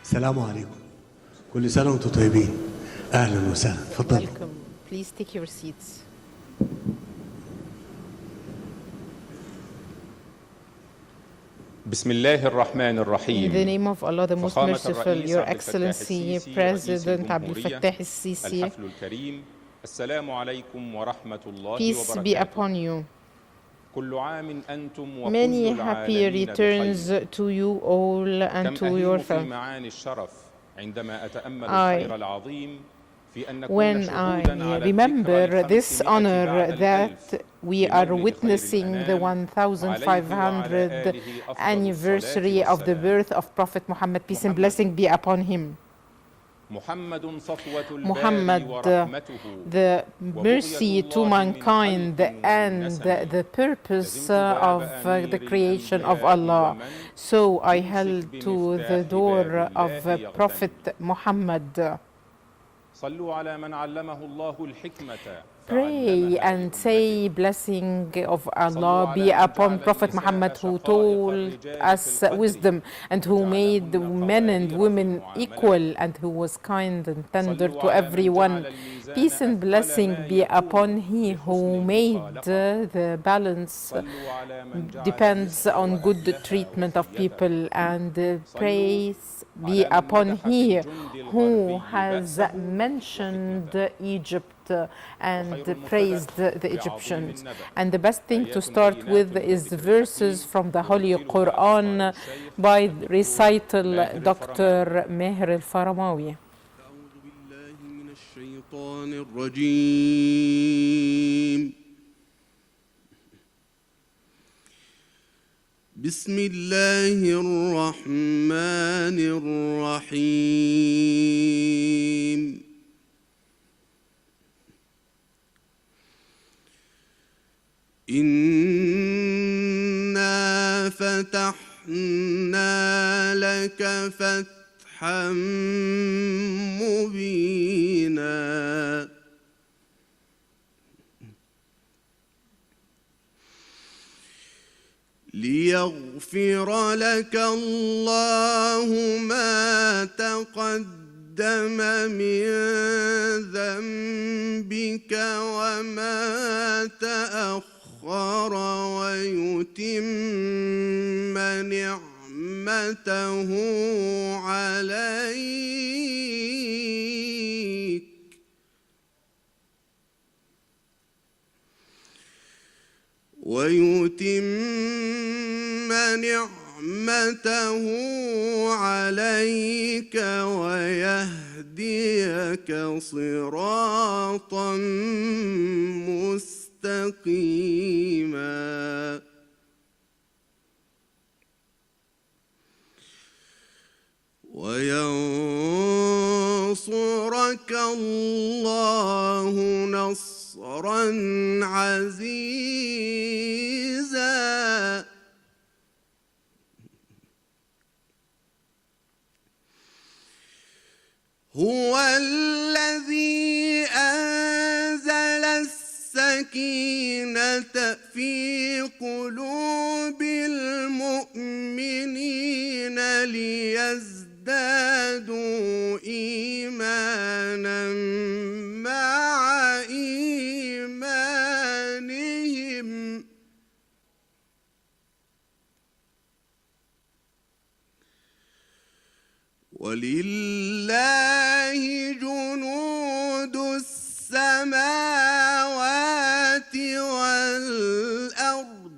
السلام عليكم. كل سنة وانتم طيبين. أهلا وسهلا. تفضلوا. Welcome. Please take your seats. بسم الله الرحمن الرحيم. In the name of Allah, the most فخامة merciful, الرئيس Your عبد الفتاح Excellency, السيسي رئيس President Abdel الجمهورية، Fattah el-Sisi, الحفل الكريم، السلام عليكم ورحمة الله peace be وبركاته. upon you. كل عام أنتم وكل Many happy العالمين returns بخير. to you all and كم to your أهيم في family. معاني الشرف عندما أتأمل الخير العظيم في أن نكون When شهودا I على remember this الذكرى honor بعد that we are لمولد خير witnessing the الأنام، عليه وعلى 1500th آله أفضل anniversary الصلاة of the والسلام. birth of Prophet Muhammad, peace and blessing be upon him. محمد صفوة الباري Muhammad, ورحمته the mercy to mankind and the purpose of the creation of Allah. So I held to the door of Prophet Muhammad. صلوا على من علمه الله الحكمة. Pray and say blessing of Allah be upon Prophet Muhammad, who told us wisdom and who made men and women equal and who was kind and tender to everyone. Peace and blessing be upon he who made the balance depends on good treatment of people, and praise be upon he who has mentioned Egypt and praised the Egyptians. And the best thing to start with is verses from the Holy Quran by recital Dr. Meher al-Faramawi. بسم الله الرحمن الرحيم. إنا فتحنا لك فتحا مبينا ليغفر لك الله ما تقدم من ذنبك وما تأخر ويتم نعمته عليك ويهديك صراطا مستقيما وينصرك الله نصرا عزيزا هو الذي أنزل السكينة في قلوب المؤمنين ليزدادوا إيمانا مع إيمانهم ولله جنود السماوات والأرض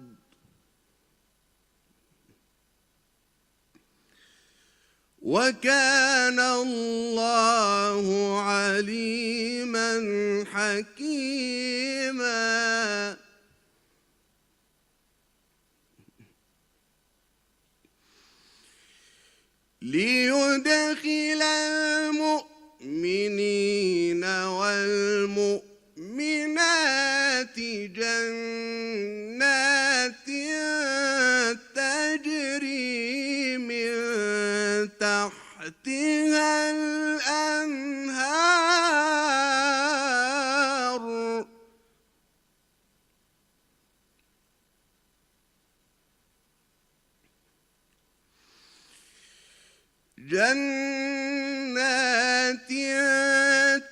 وكان الله عليما حكيما ليدخل المؤمنين والمؤمنات جنات تجري من تحتها الأنهار جنات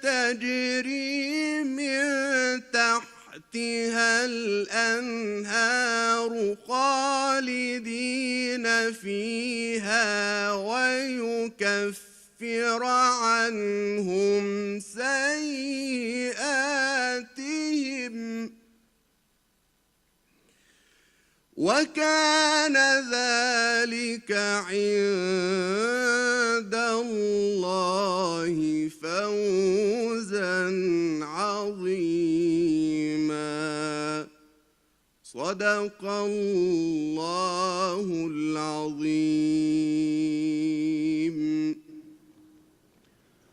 تجري من تحتها الأنهار خالدين فيها ويكفر عنهم سيئاتهم وكان ذلك عند الله فوزا عظيما. صدق الله العظيم.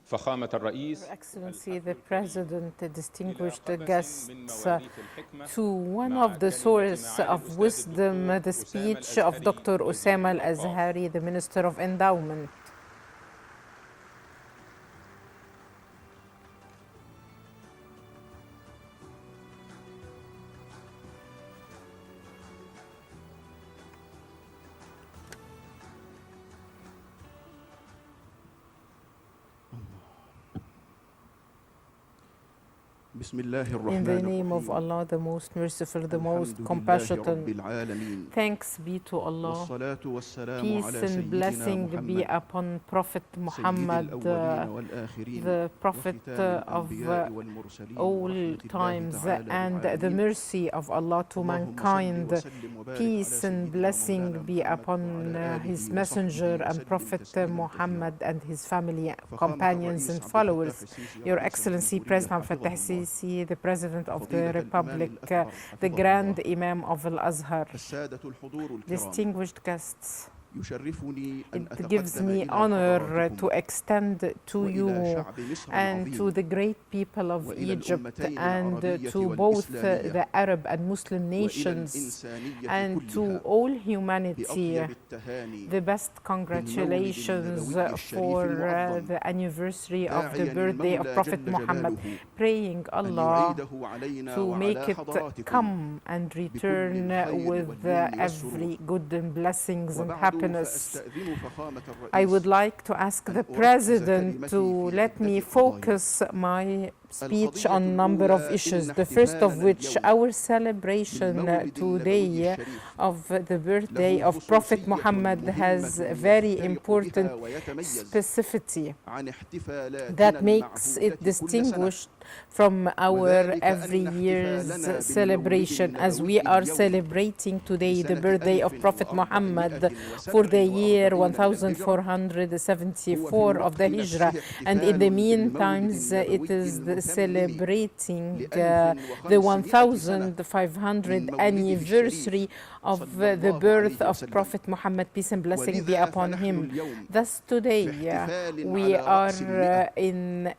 فخامة الرئيس، Your Excellency, the President, distinguished guests, to one of the sources of wisdom, the speech of Dr. Osama Al-Azhari, the Minister of Endowment. In the name of Allah, the most merciful, the most compassionate. Thanks be to Allah. Peace and blessing be upon Prophet Muhammad, the Prophet of all times, and the mercy of Allah to mankind. Peace and blessing be upon his messenger and Prophet Muhammad and his family, companions and followers. Your Excellency, President Fattah Sisi, the President of the Republic, the Grand Imam of Al-Azhar, distinguished guests, it gives me honor to extend to you and to the great people of Egypt and to both the Arab and Muslim nations and to all humanity the best congratulations for the anniversary of the birthday of Prophet Muhammad, praying Allah to make it come and return with every good and blessings and happiness. I would like to ask the President to let me focus my speech on a number of issues, the first of which our celebration today of the birthday of Prophet Muhammad has a very important specificity that makes it distinguished from our every year's celebration, as we are celebrating today the birthday of Prophet Muhammad for the year 1474 of the Hijrah, and in the meantime it is celebrating the 1500th anniversary of the birth of Prophet Muhammad, peace and blessing be upon him. Thus today we are in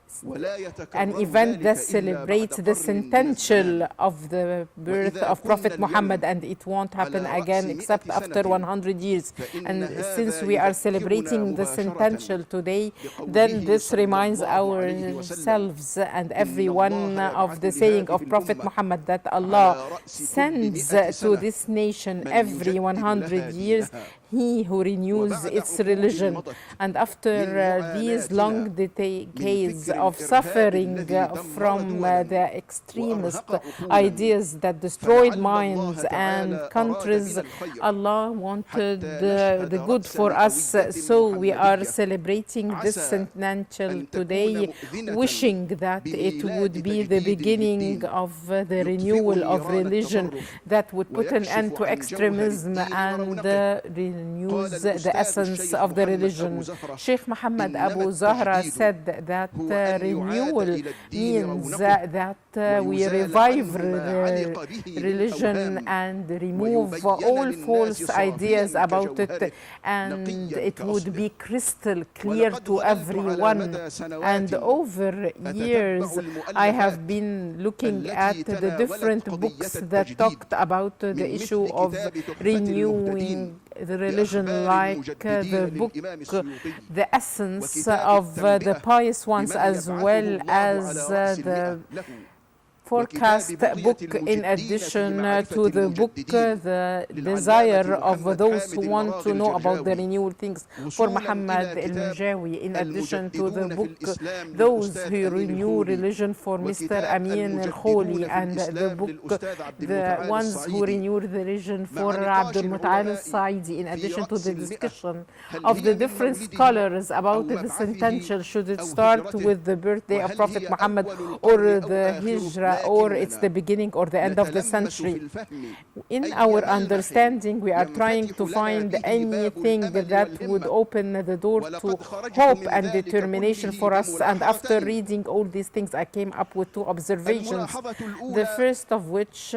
an event that celebrates the centennial of the birth of Prophet Muhammad, and it won't happen again except after 100 years. And since we are celebrating the centennial today, then this reminds ourselves and everyone of the saying of Prophet Muhammad that Allah sends to this nation every 100 years He who renews its religion. And after these long decades of suffering from the extremist ideas that destroyed minds and countries, Allah wanted the good for us. So we are celebrating this centennial today, wishing that it would be the beginning of the renewal of religion that would put an end to extremism and renews the essence of the religion. Sheikh Muhammad Abu Zahra said that renewal means that we revive the religion and remove all false ideas about it, and it would be crystal clear to everyone. And over years I have been looking at the different books that talked about the issue of renewing the religion, like the book The Essence of the Pious Ones, as well as the forecast book in addition to the book, the desire of those who want to know about the renewal things for Muhammad al-Mujawi. In addition to the book, those who renew religion for Mr. Amin al-Kholi, and the book, the ones who renew religion for Abdul Mut'al al-Saidi. In addition to the discussion of the different scholars about the sentential, should it start with the birthday of Prophet Muhammad or the Hijrah, or it's the beginning or the end of the century. In our understanding, we are trying to find anything that would open the door to hope and determination for us. And after reading all these things, I came up with two observations. The first of which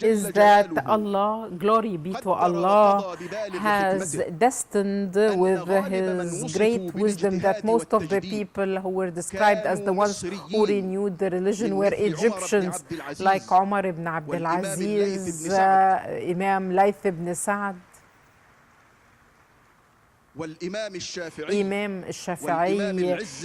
is that Allah, glory be to Allah, has destined with His great wisdom that most of the people who were described as the ones who renewed the religion were Egyptians, like Umar ibn Abdul Aziz, Imam Layth ibn Sa'd, إمام الشافعي،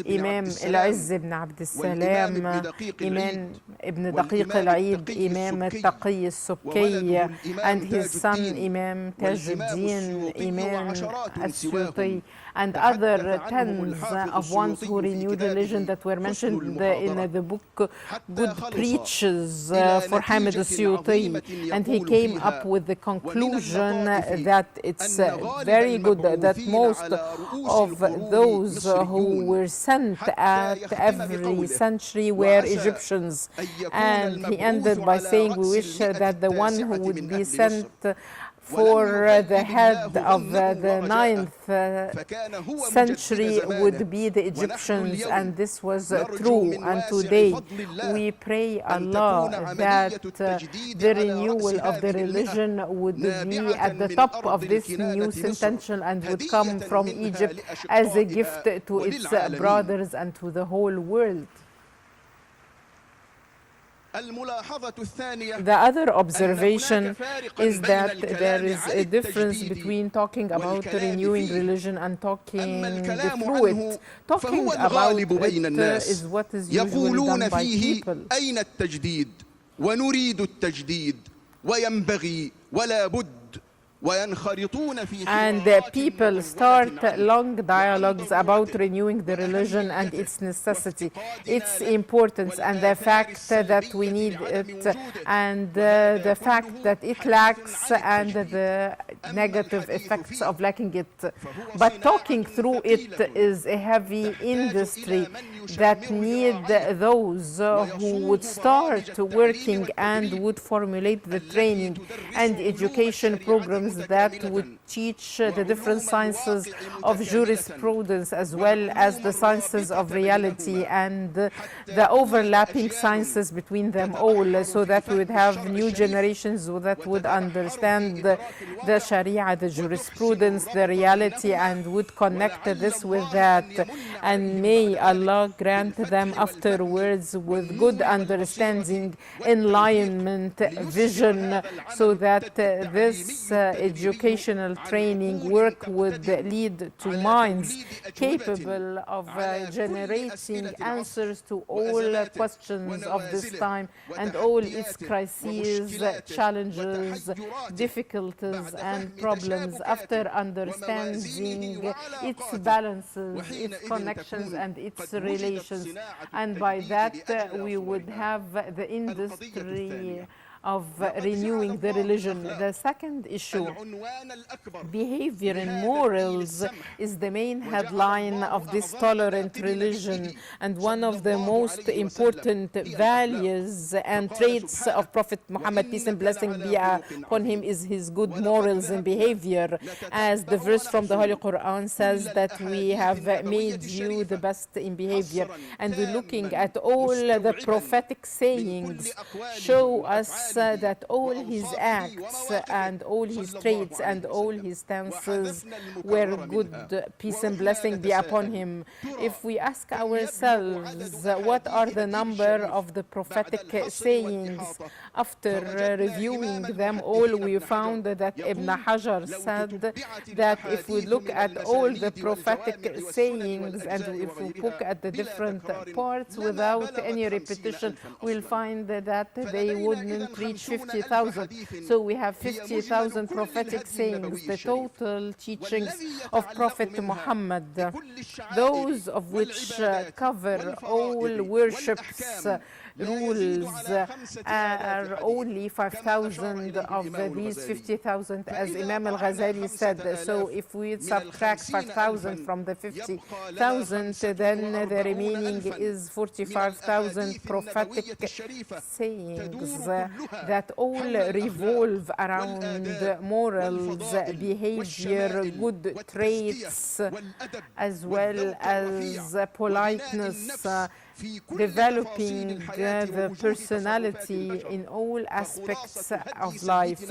إمام العز بن عبد السلام، إمام ابن دقيق العيد، إمام التقي السبكي, and his son Imam Taj al-Din, Imam al-Suyuti, and other tens of ones who renewed religion that were mentioned in the book Good Preachers for Hamid al-Suyuti. And he came up with the conclusion that it's very good that most of those who were sent at every century were Egyptians. And he ended by saying, we wish that the one who would be sent for the head of the 9th century would be the Egyptians, and this was true. And today we pray Allah that the renewal of the religion would be at the top of this new centennial and would come from Egypt as a gift to its brothers and to the whole world. The other observation is that there is a difference between talking about renewing religion and talking through it. Talking about it is what is usually done by people. أين التجديد ونريد التجديد وينبغي ولا بد. And people start long dialogues about renewing the religion and its necessity, its importance, and the fact that we need it, and the fact that it lacks, and the negative effects of lacking it. But talking through it is a heavy industry that need those who would start working and would formulate the training and education programs that would teach the different sciences of jurisprudence as well as the sciences of reality and the overlapping sciences between them all, so that we would have new generations that would understand the Sharia, the jurisprudence, the reality, and would connect this with that. And may Allah grant them afterwards with good understanding, enlightenment, vision, so that this educational training work would lead to minds capable of generating answers to all questions of this time and all its crises, challenges, difficulties, and problems after understanding its balances, its connections, and its relations. And by that, we would have the industry of renewing the religion. The second issue, behavior and morals, is the main headline of this tolerant religion, and one of the most important values and traits of Prophet Muhammad, peace and blessing be upon him, is his good morals and behavior. As the verse from the Holy Quran says, that we have made you the best in behavior. And we're looking at all the prophetic sayings show us that all his acts and all his traits and all his stances were good, peace and blessing be upon him. If we ask ourselves what are the number of the prophetic sayings, after reviewing them all, we found that Ibn Hajar said that if we look at all the prophetic sayings and if we look at the different parts without any repetition, we'll find that they wouldn't reach 50,000. So we have 50,000 prophetic sayings, the total teachings of Prophet Muhammad, those of which cover all worships, rules, are only 5,000 of these 50,000, as Imam al-Ghazali said. So if we subtract 5,000 from the 50,000, then the remaining is 45,000 prophetic sayings that all revolve around morals, behavior, good traits, as well as politeness, developing the personality in all aspects of life.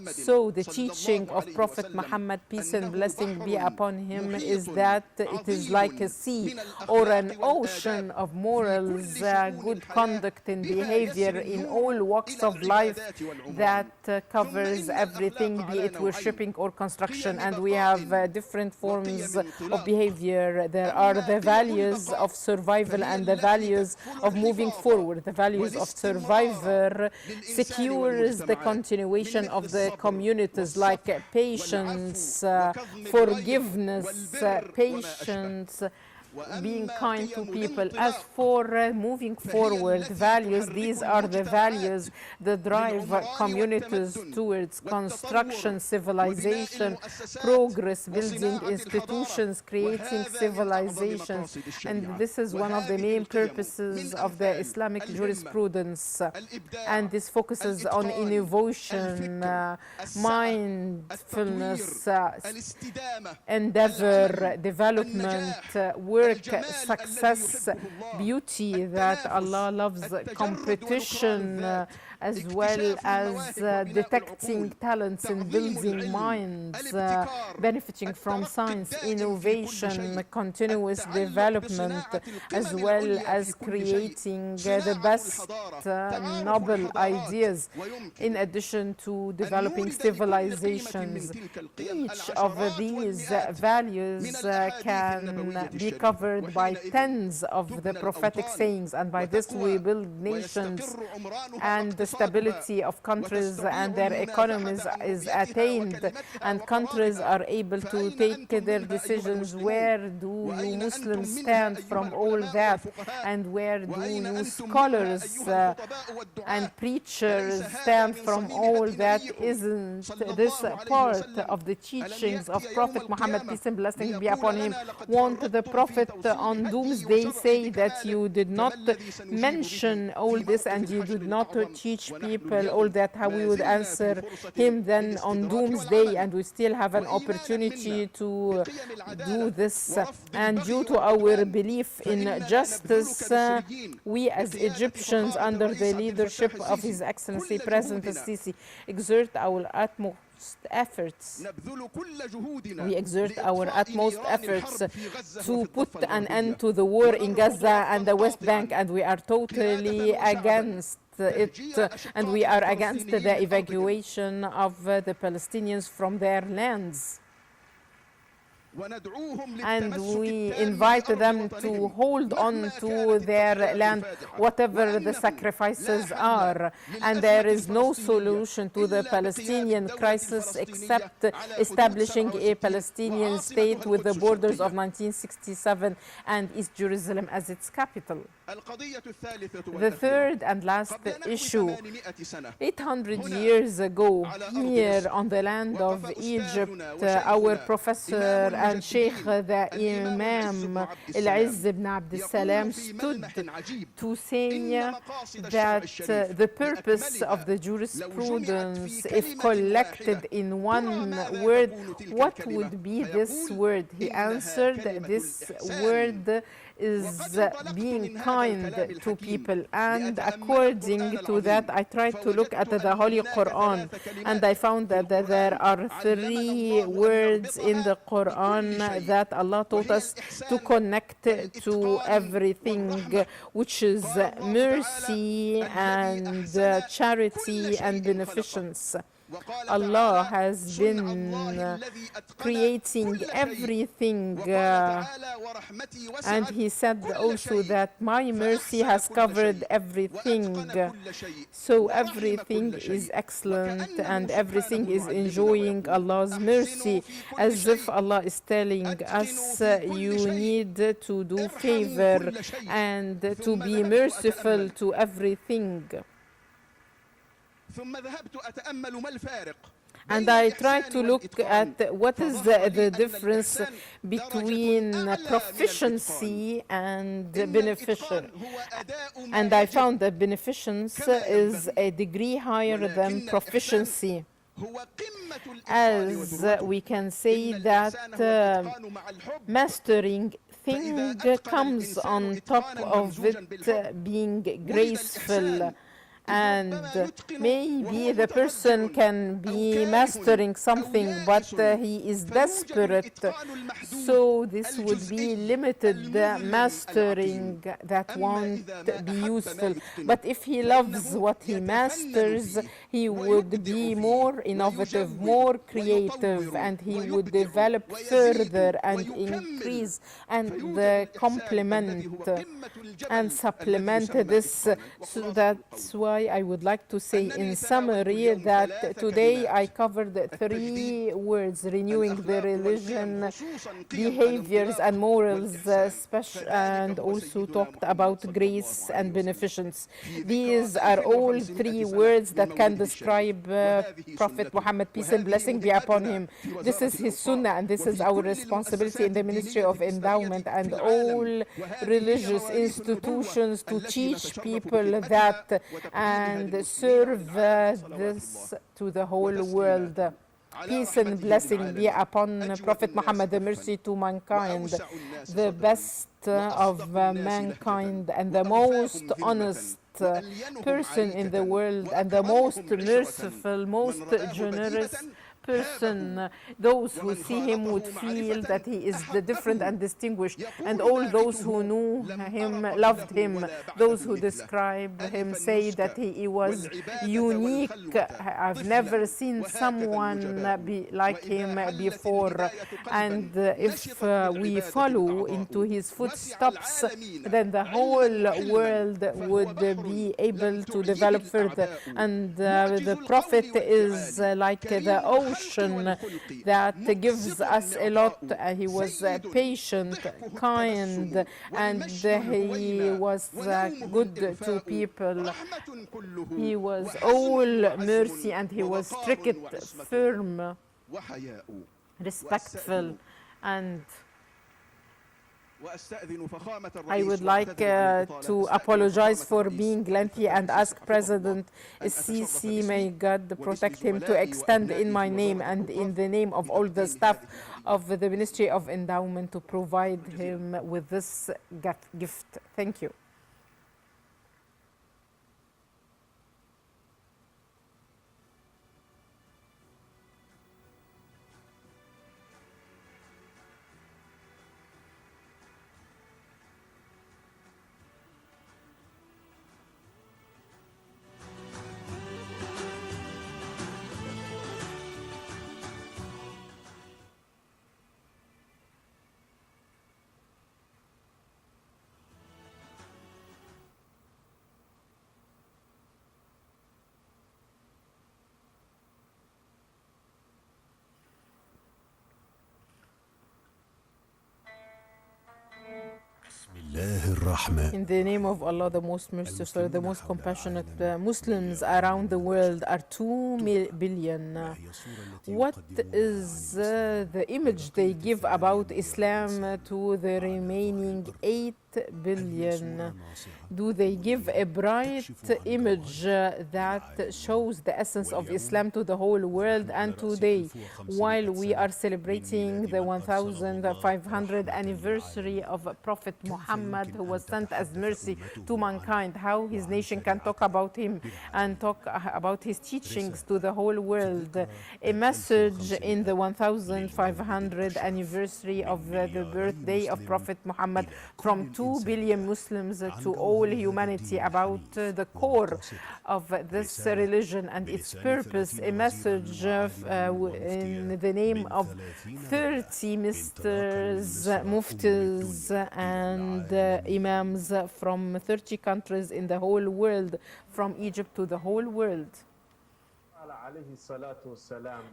So the teaching of Prophet Muhammad, peace and blessing be upon him, is that it is like a sea or an ocean of morals, good conduct and behavior in all walks of life that covers everything, be it worshipping or construction. And we have different forms of behavior. There are the values of survival and the values of moving forward. The values of survivor secures the continuation of the communities, like patience, forgiveness, patience, being kind to people. As for moving forward values, these are the values that drive communities towards construction, civilization, progress, building institutions, creating civilizations. And this is one of the main purposes of the Islamic jurisprudence. And this focuses on innovation, mindfulness, endeavor, development, work, success, beauty, that Allah loves, competition, as well as detecting talents and building minds, benefiting from science, innovation, continuous development, as well as creating the best noble ideas, in addition to developing civilizations. Each of these values can be covered by tens of the prophetic sayings, and by this we build nations, and the stability of countries and their economies is attained, and countries are able to take their decisions. Where do you Muslims stand from all that, and where do you scholars and preachers stand from all that? Isn't this part of the teachings of Prophet Muhammad, peace and blessing be upon him? Won't the Prophet on Doomsday say that you did not mention all this and you did not teach people all that? How we would answer him then on Doomsday? And we still have an opportunity to do this. And due to our belief in justice, we as Egyptians, under the leadership of His Excellency President El-Sisi, exert our utmost efforts. We exert our utmost efforts to put an end to the war in Gaza and the West Bank, and we are totally against it, and we are against the evacuation of the Palestinians from their lands. And we invite them to hold on to their land, whatever the sacrifices are. And there is no solution to the Palestinian crisis except establishing a Palestinian state with the borders of 1967 and East Jerusalem as its capital. The third and last issue, 800 years ago, here on the land of Egypt, our professor and Sheikh, the Imam El-Izz ibn Abdussalam, stood to say that the purpose of the jurisprudence, if collected in one word, what would be this word? He answered, this word is being kind kind to people. And according to that, I tried to look at the Holy Quran, and I found that there are 3 words in the Quran that Allah taught us to connect to everything, which is mercy and charity and beneficence. Allah has been creating everything, and He said also that my mercy has covered everything. So everything is excellent and everything is enjoying Allah's mercy, as if Allah is telling us you need to do favor and to be merciful to everything. And I tried to look at what is the difference between proficiency and beneficial. And I found that beneficence is a degree higher than proficiency. As we can say that mastering thing comes on top of it being graceful. And maybe the person can be mastering something, but he is desperate. So this would be limited mastering that won't be useful. But if he loves what he masters, he would be more innovative, more creative, and he would develop further and increase and complement and supplement this. So that's why I would like to say in summary that today I covered 3 words: renewing the religion, behaviors and morals, and also talked about grace and beneficence. These are all 3 words that can describe Prophet Muhammad, peace and blessing be upon him. This is his sunnah, and this is our responsibility in the Ministry of Endowment and all religious institutions to teach people that and serve this to the whole world. Peace and blessing be upon Prophet Muhammad, the mercy to mankind, the best of mankind and the most honest person in the world and the most merciful, most generous person. Those who see him would feel that he is the different and distinguished, and all those who knew him loved him. Those who describe him say that he was unique. I've never seen someone be like him before, and if we follow into his footsteps, then the whole world would be able to develop further. And the Prophet is like the ocean that gives us a lot. He was patient, kind, and he was good to people. He was all mercy, and he was strict, firm, respectful, and I would like to apologize for being lengthy and ask President El-Sisi, may God protect him, to extend in my name and in the name of all the staff of the Ministry of Endowment to provide him with this gift. Thank you. In the name of Allah, the most merciful, the most compassionate, Muslims around the world are 2 billion. What is the image they give about Islam to the remaining 8 billion. Do they give a bright image that shows the essence of Islam to the whole world? And today, while we are celebrating the 1500th anniversary of Prophet Muhammad, who was sent as mercy to mankind, how his nation can talk about him and talk about his teachings to the whole world. A message in the 1500th anniversary of the birthday of Prophet Muhammad from 2 billion Muslims to all humanity about the core of this religion and its purpose. A message in the name of 30 misters, muftis and imams from 30 countries in the whole world, from Egypt to the whole world.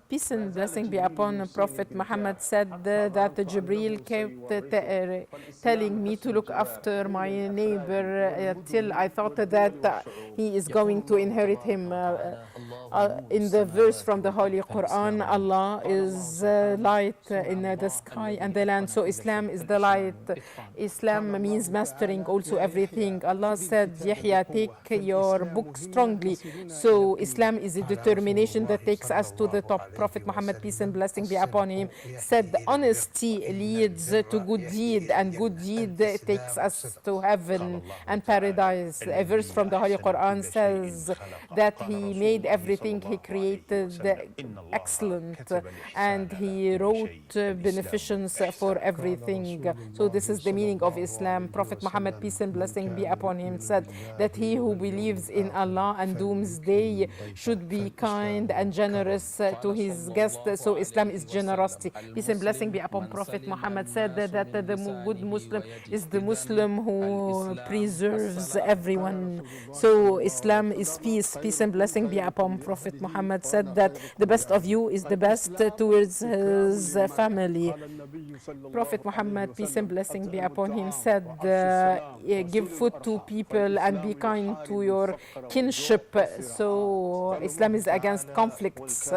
Peace and blessing be upon Prophet Muhammad said that Jibreel kept telling me to look after my neighbor till I thought that he is going to inherit him. In the verse from the Holy Quran, Allah is light in the sky and the land. So Islam is the light. Islam means mastering also everything. Allah said, Yahya, take your book strongly. So Islam is a determination that takes us to the top. Prophet Muhammad, peace and blessing be upon him, said honesty leads to good deed, and good deed takes us to heaven and paradise. A verse from the Holy Quran says that he made everything he created excellent, and he wrote beneficence for everything. So this is the meaning of Islam. Prophet Muhammad, peace and blessing be upon him, said that he who believes in Allah and doomsday should be kind and generous to his guests. So Islam is generosity. Peace and blessing be upon Prophet Muhammad said that the good Muslim is the Muslim who preserves everyone. So Islam is peace. Peace and blessing be upon Prophet Muhammad said that the best of you is the best towards his family. Prophet Muhammad, peace and blessing be upon him, said give food to people and be kind to your kinship. So Islam is against conflicts.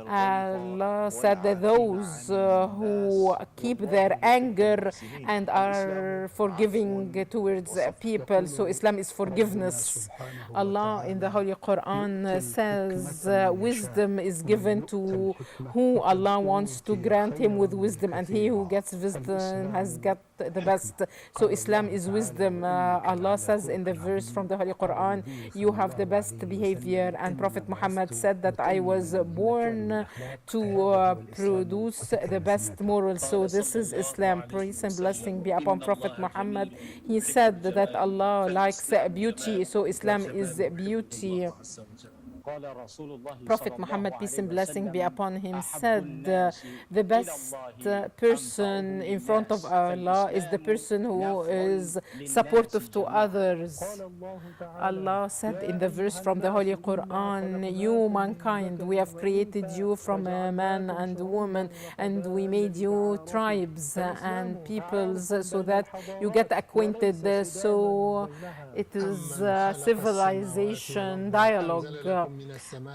Allah said that those who keep their anger and are forgiving towards people. So Islam is forgiveness. Allah in the Holy Quran says wisdom is given to who Allah wants to grant him with wisdom, and he who gets wisdom has got the best. So Islam is wisdom. Allah says in the verse from the Holy Quran, you have the best behavior. And Prophet Muhammad said that I was born to produce the best morals. So this is Islam. Praise and blessing be upon Prophet Muhammad. He said that Allah likes beauty. So Islam is beauty. Prophet Muhammad, peace and blessing be upon him, said the best person in front of Allah is the person who is supportive to others. Allah said in the verse from the Holy Quran, you mankind, we have created you from a man and a woman, and we made you tribes and peoples so that you get acquainted. So it is civilization dialogue.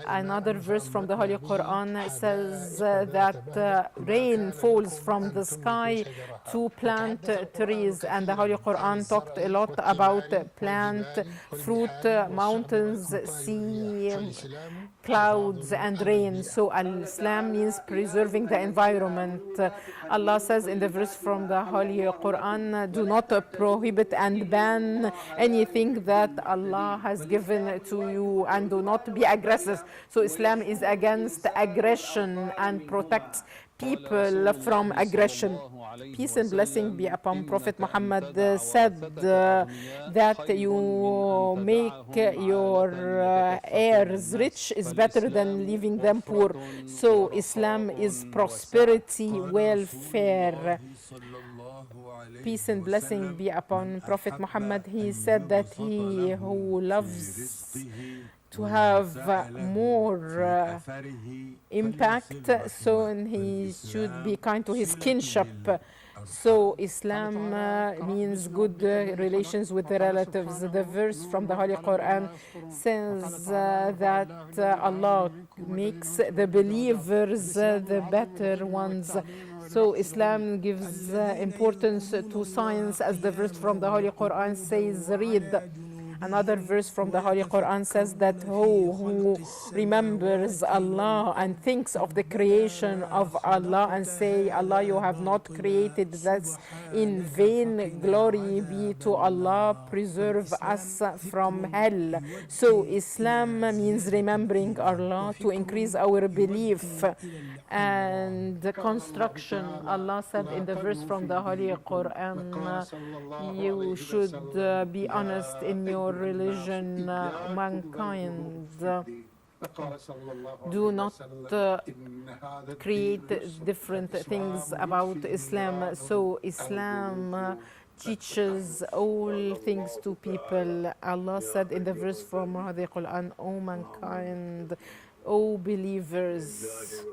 Another verse from the Holy Quran says that rain falls from the sky to plant trees, and the Holy Quran talked a lot about plant, fruit, mountains, sea, clouds and rain. So Islam means preserving the environment. Allah says in the verse from the Holy Quran, do not prohibit and ban anything that Allah has given to you, and do not be aggressive. So Islam is against aggression and protects people from aggression. Peace and blessing be upon Prophet Muhammad said that you make your heirs rich is better than leaving them poor. So Islam is prosperity, welfare. Peace and blessing be upon Prophet Muhammad. He said that he who loves to have more impact, so he should be kind to his kinship. So Islam means good relations with the relatives. The verse from the Holy Quran says that Allah makes the believers the better ones. So Islam gives importance to science, as the verse from the Holy Quran says, read. Another verse from the Holy Quran says that who remembers Allah and thinks of the creation of Allah and say, Allah, you have not created this in vain. Glory be to Allah, preserve us from hell. So Islam means remembering Allah to increase our belief and construction. Allah said in the verse from the Holy Quran, you should be honest in your religion, mankind. Do not create different things about Islam. So Islam teaches all things to people. Allah said in the verse from the Quran, O mankind, O believers,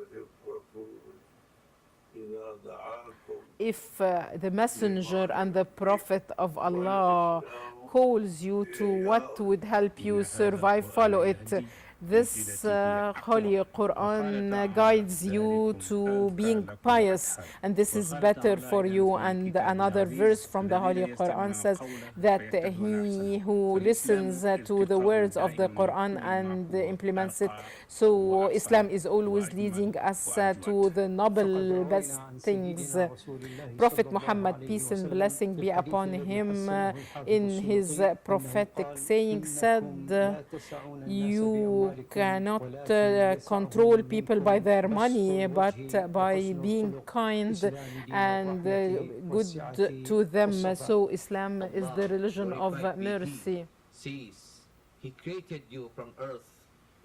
if the messenger and the prophet of Allah calls you to what would help you survive, follow it. This Holy Quran guides you to being pious, and this is better for you. And another verse from the Holy Quran says that he who listens to the words of the Quran and implements it. So Islam is always leading us to the noble best things. Prophet Muhammad, peace and blessing be upon him, in his prophetic saying said, you cannot control people by their money, but by being kind and good to them. So Islam is the religion of mercy. Sees, he created you from earth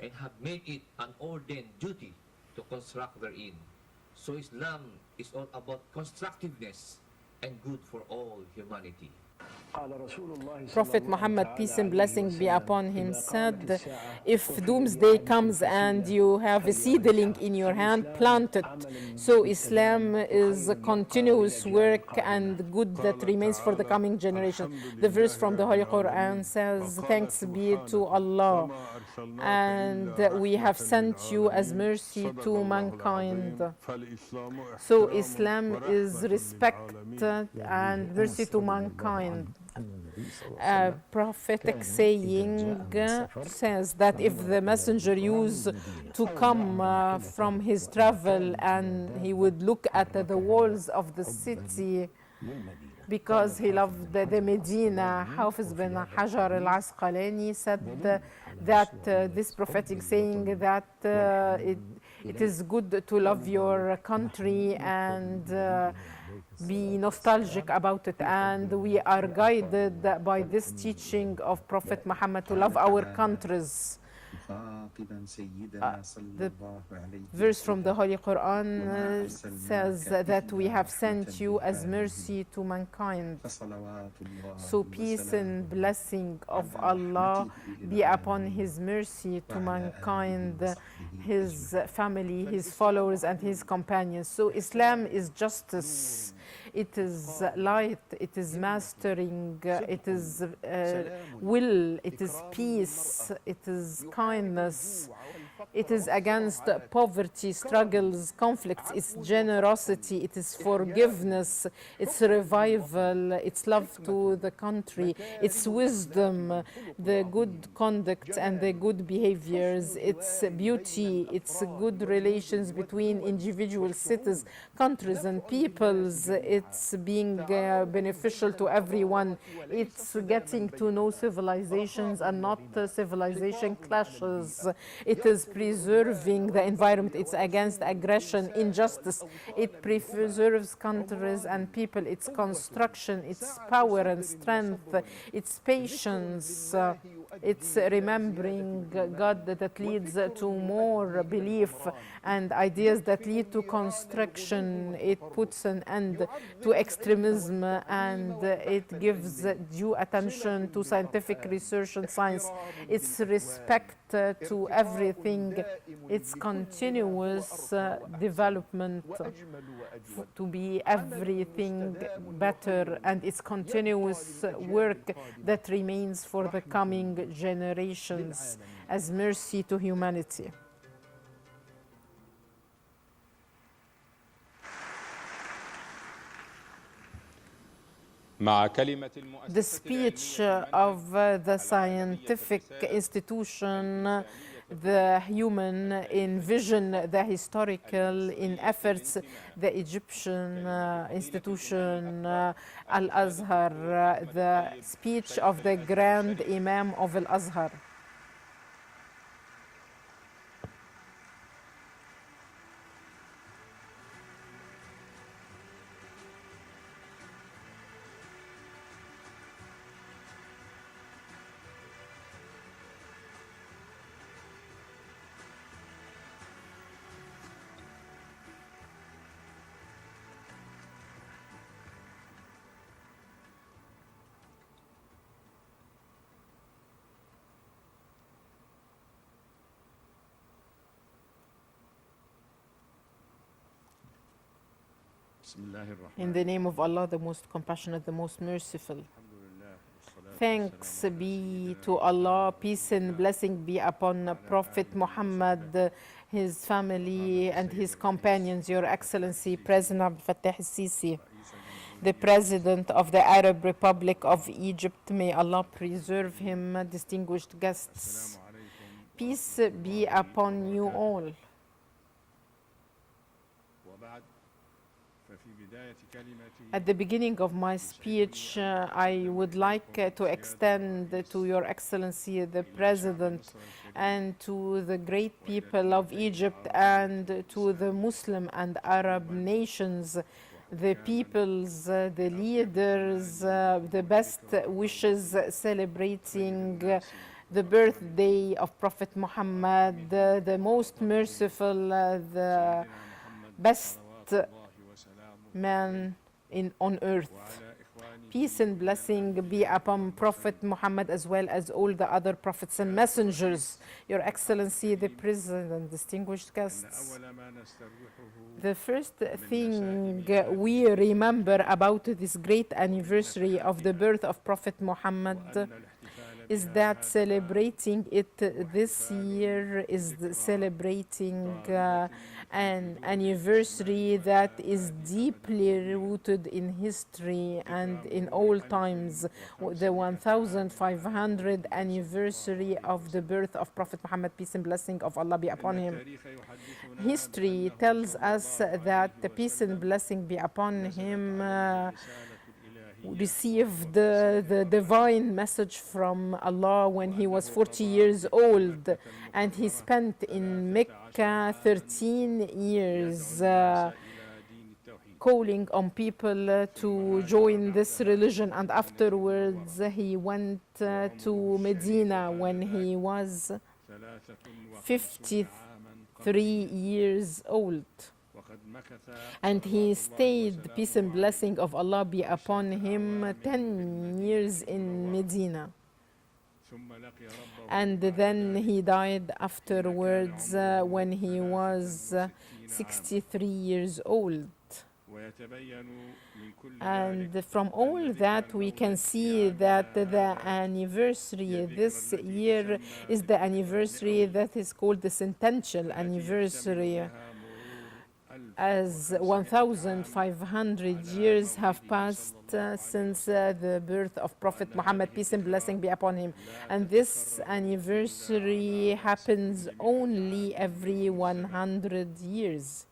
and have made it an ordained duty to construct therein. So Islam is all about constructiveness and good for all humanity. Prophet Muhammad, peace and blessing be upon him, said, if doomsday comes and you have a seedling in your hand, plant it. So Islam is a continuous work and good that remains for the coming generation. The verse from the Holy Quran says, thanks be to Allah, and we have sent you as mercy to mankind. So Islam is respect and mercy to mankind. A prophetic saying says that if the messenger used to come from his travel and he would look at the walls of the city because he loved the Medina, Hafiz bin Hajar al-Asqalani said that this prophetic saying that it is good to love your country and be nostalgic about it, and we are guided by this teaching of Prophet Muhammad to love our countries. The verse from the Holy Quran says that we have sent you as mercy to mankind. So peace and blessing of Allah be upon his mercy to mankind, his family, his followers, and his companions. So Islam is justice. It is light, it is mastering, it is will, it is peace, it is kindness, it is against poverty, struggles, conflicts, it's generosity, it is forgiveness, it's revival, it's love to the country, it's wisdom, the good conduct and the good behaviors, it's beauty, it's good relations between individual cities, countries and peoples, it's being beneficial to everyone, it's getting to know civilizations and not civilization clashes, it is preserving the environment, it's against aggression, injustice, it preserves countries and people, it's construction, it's power and strength, it's patience, it's remembering God that leads to more belief and ideas that lead to construction. It puts an end to extremism and it gives due attention to scientific research and science. It's respect to everything. It's continuous development to be everything better, and it's continuous work that remains for the coming generations as mercy to humanity. مع كلمة The المؤسسة speech العلمية of the scientific institution, the human in vision, the historical in efforts, the Egyptian institution, Al-Azhar, the speech of the Grand Imam of Al-Azhar. In the name of Allah, the most compassionate, the most merciful. Thanks be to Allah, peace and blessing be upon Prophet Muhammad, his family and his companions, Your Excellency President el-Sisi, the President of the Arab Republic of Egypt. May Allah preserve him, distinguished guests. Peace be upon you all. At the beginning of my speech, I would like to extend to Your Excellency the President and to the great people of Egypt and to the Muslim and Arab nations, the peoples, the leaders, the best wishes celebrating the birthday of Prophet Muhammad, the most merciful, the best man on earth. Peace and blessing be upon Prophet Muhammad as well as all the other prophets and messengers. Your Excellency, the President, distinguished guests. The first thing we remember about this great anniversary of the birth of Prophet Muhammad is that celebrating it this year is celebrating an anniversary that is deeply rooted in history and in all times, the 1500th anniversary of the birth of Prophet Muhammad, peace and blessing of Allah be upon him. History tells us that the peace and blessing be upon him received the divine message from Allah when he was 40 years old, and he spent in Mecca 13 years calling on people to join this religion, and afterwards he went to Medina when he was 53 years old. And he stayed, peace and blessing of Allah be upon him, 10 years in Medina. And then he died afterwards when he was 63 years old. And from all that we can see that the anniversary this year is the anniversary that is called the centennial anniversary, as 1,500 years have passed since the birth of Prophet Muhammad, peace and blessing be upon him. And this anniversary happens only every 100 years.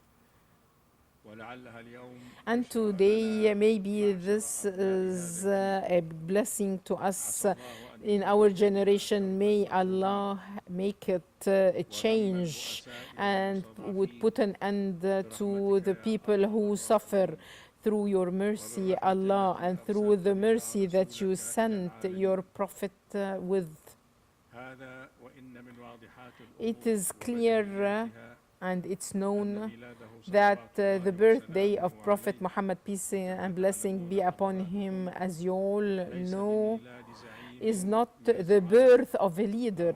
And today, maybe this is a blessing to us in our generation. May Allah make it a change and would put an end to the people who suffer through your mercy, Allah, and through the mercy that you sent your Prophet with. It is clear and it's known that the birthday of Prophet Muhammad, peace and blessing be upon him, as you all know, is not the birth of a leader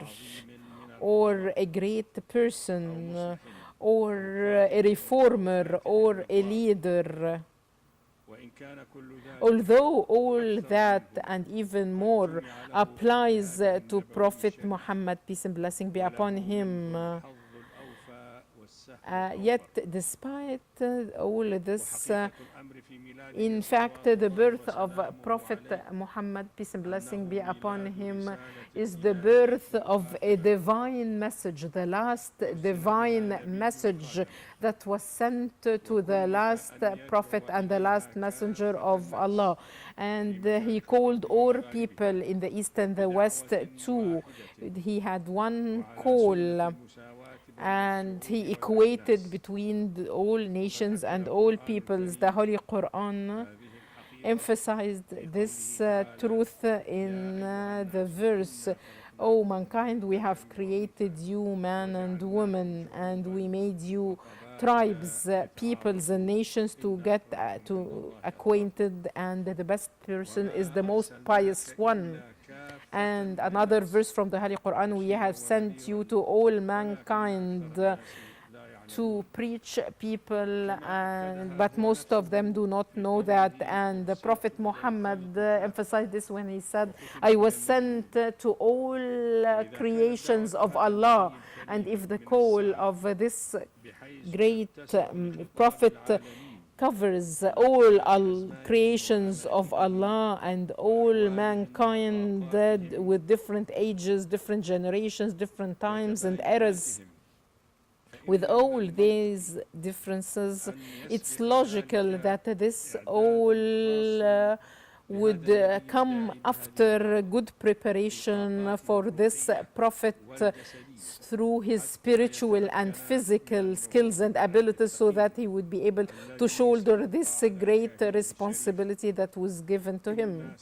or a great person or a reformer or a leader. Although all that and even more applies to Prophet Muhammad, peace and blessing be upon him, Yet, despite all this, in fact, the birth of Prophet Muhammad, peace and blessing be upon him, is the birth of a divine message, the last divine message that was sent to the last prophet and the last messenger of Allah. And he called all people in the East and the West too. He had one call, and he equated between all nations and all peoples. The Holy Quran emphasized this truth in the verse, "O mankind, we have created you man and woman, and we made you tribes, peoples and nations to get to acquainted, and the best person is the most pious one." And another verse from the Holy Quran, "We have sent you to all mankind to preach people, but most of them do not know that." And the Prophet Muhammad emphasized this when he said, "I was sent to all creations of Allah." And if the call of this great prophet covers all creations of Allah and all mankind with different ages, different generations, different times and eras, with all these differences, it's logical that this all would come after good preparation for this prophet through his spiritual and physical skills and abilities, so that he would be able to shoulder this great responsibility that was given to him.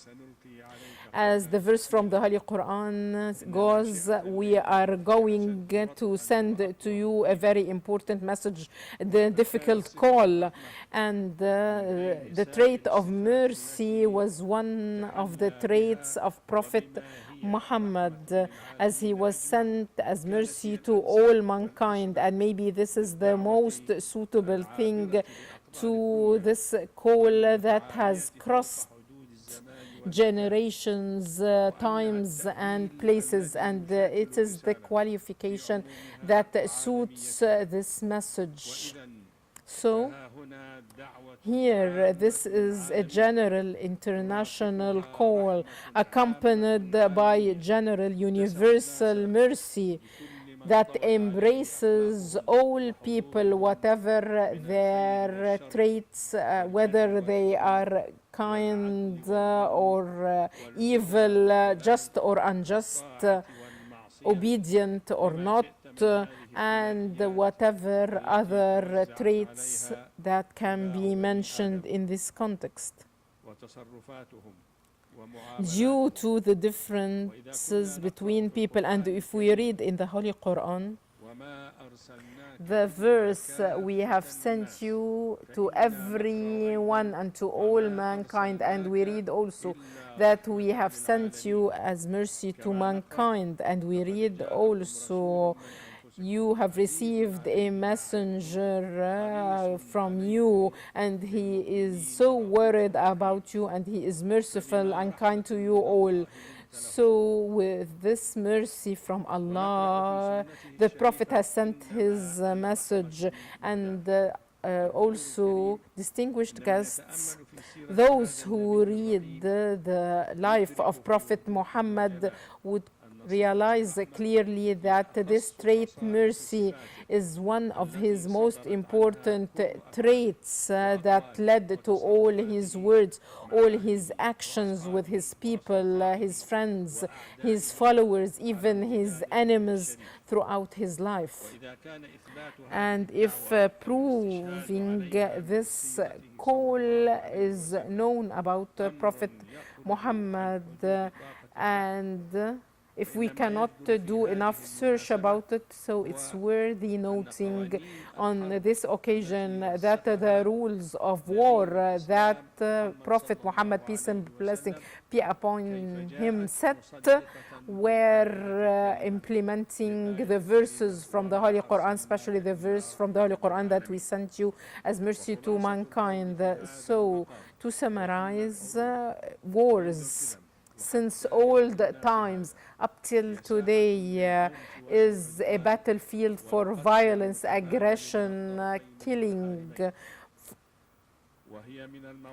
As the verse from the Holy Quran goes, "We are going to send to you a very important message, the difficult call." And the trait of mercy was one of the traits of Prophet Muhammad, as he was sent as mercy to all mankind. And maybe this is the most suitable thing to this call that has crossed generations, times and places, and it is the qualification that suits this message. So here, this is a general international call accompanied by general universal mercy that embraces all people, whatever their traits, whether they are kind or evil, just or unjust, obedient or not, and whatever other traits that can be mentioned in this context. Due to the differences between people, and if we read in the Holy Quran, the verse, "We have sent you to everyone and to all mankind," and we read also that we have sent you as mercy to mankind, and we read also, "You have received a messenger from you, and he is so worried about you, and he is merciful and kind to you all." So with this mercy from Allah, the Prophet has sent his message. And also, distinguished guests, those who read the life of Prophet Muhammad would realize clearly that this trait, mercy, is one of his most important traits that led to all his words, all his actions with his people, his friends, his followers, even his enemies throughout his life. And if proving this call is known about Prophet Muhammad, and if we cannot do enough search about it, so it's worthy noting on this occasion that the rules of war that Prophet Muhammad, peace and blessing be upon him, set were implementing the verses from the Holy Quran, especially the verse from the Holy Quran that we sent you as mercy to mankind. So to summarize, wars since old times up till today is a battlefield for violence, aggression, killing.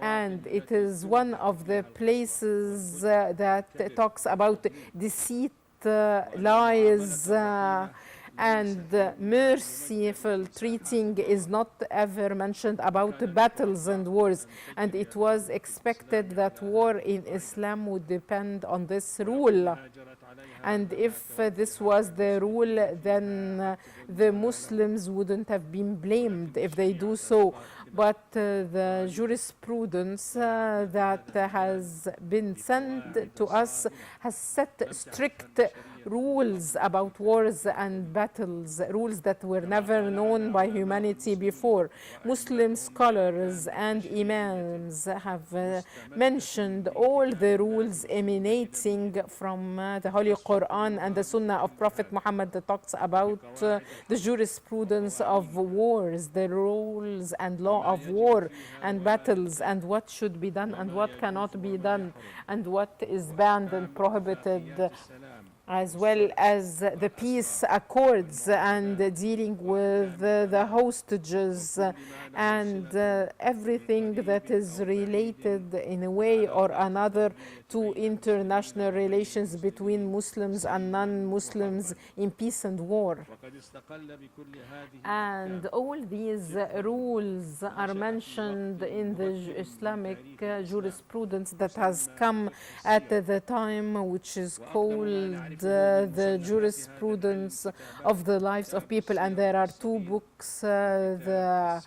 And it is one of the places that talks about deceit, lies, and merciful treating is not ever mentioned about battles and wars. And it was expected that war in Islam would depend on this rule. And if this was the rule, then the Muslims wouldn't have been blamed if they do so. But the jurisprudence that has been sent to us has set strict rules about wars and battles, rules that were never known by humanity before. Muslim scholars and imams have mentioned all the rules emanating from the Holy Quran and the Sunnah of Prophet Muhammad that talks about the jurisprudence of wars, the rules and law of war and battles, and what should be done and what cannot be done, and what is banned and prohibited, as well as the peace accords and dealing with the hostages and everything that is related in a way or another to international relations between Muslims and non-Muslims in peace and war. And all these rules are mentioned in the Islamic jurisprudence that has come at the time, which is called the jurisprudence of the lives of people. And there are two books, the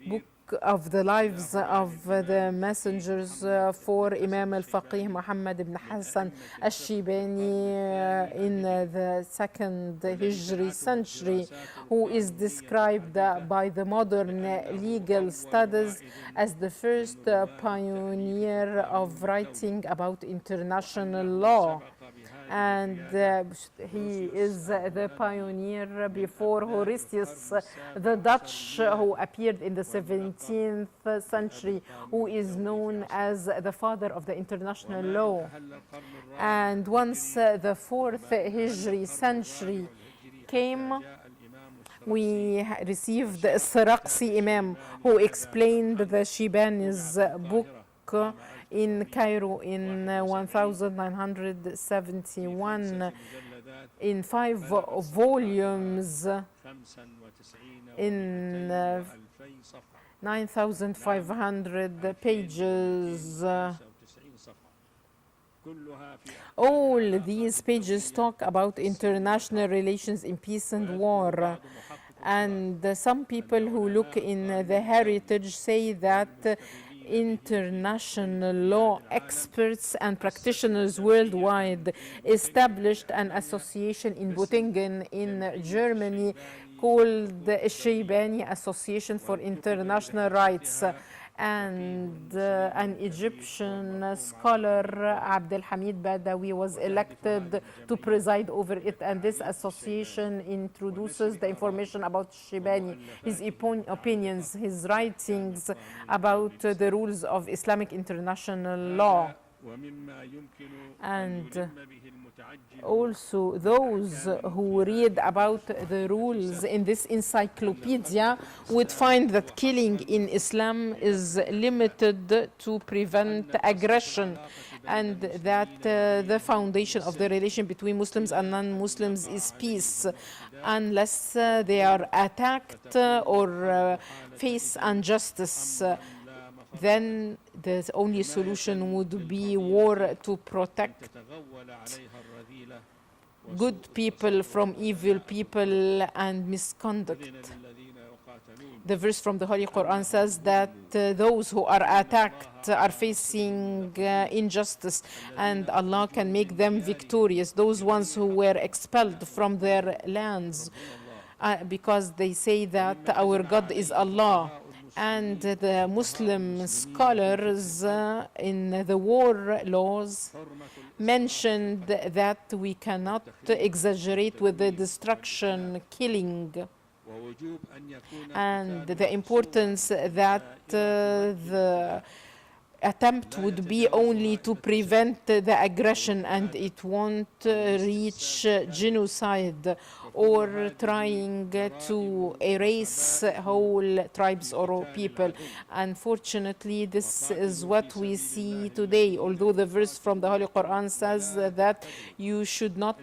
book of the lives of the messengers for Imam al-Faqih Muhammad ibn Hassan al-Shibani in the 2nd Hijri century, who is described by the modern legal studies as the first pioneer of writing about international law. And he is the pioneer before Horatius, the Dutch, who appeared in the 17th century, who is known as the father of the international law. And once the 4th Hijri century came, we received El-Sisi Imam, who explained the Shibani's book in Cairo in 1971 in 5 volumes in 9,500 pages. All these pages talk about international relations in peace and war. And some people who look in the heritage say that international law experts and practitioners worldwide established an association in Göttingen in Germany called the Shaybani Association for International Rights. And an Egyptian scholar, Abdel Hamid Badawi, was elected to preside over it. And this association introduces the information about Shaybani, his opinions, his writings about the rules of Islamic international law. And also those who read about the rules in this encyclopedia would find that killing in Islam is limited to prevent aggression, and that the foundation of the relation between Muslims and non-Muslims is peace, unless they are attacked or face injustice. Then the only solution would be war to protect good people from evil people and misconduct. The verse from the Holy Quran says that those who are attacked are facing injustice, and Allah can make them victorious. Those ones who were expelled from their lands because they say that our God is Allah. And the Muslim scholars in the war laws mentioned that we cannot exaggerate with the destruction, killing, and the importance that the attempt would be only to prevent the aggression, and it won't reach genocide or trying to erase whole tribes or people. Unfortunately, this is what we see today, although the verse from the Holy Quran says that you should not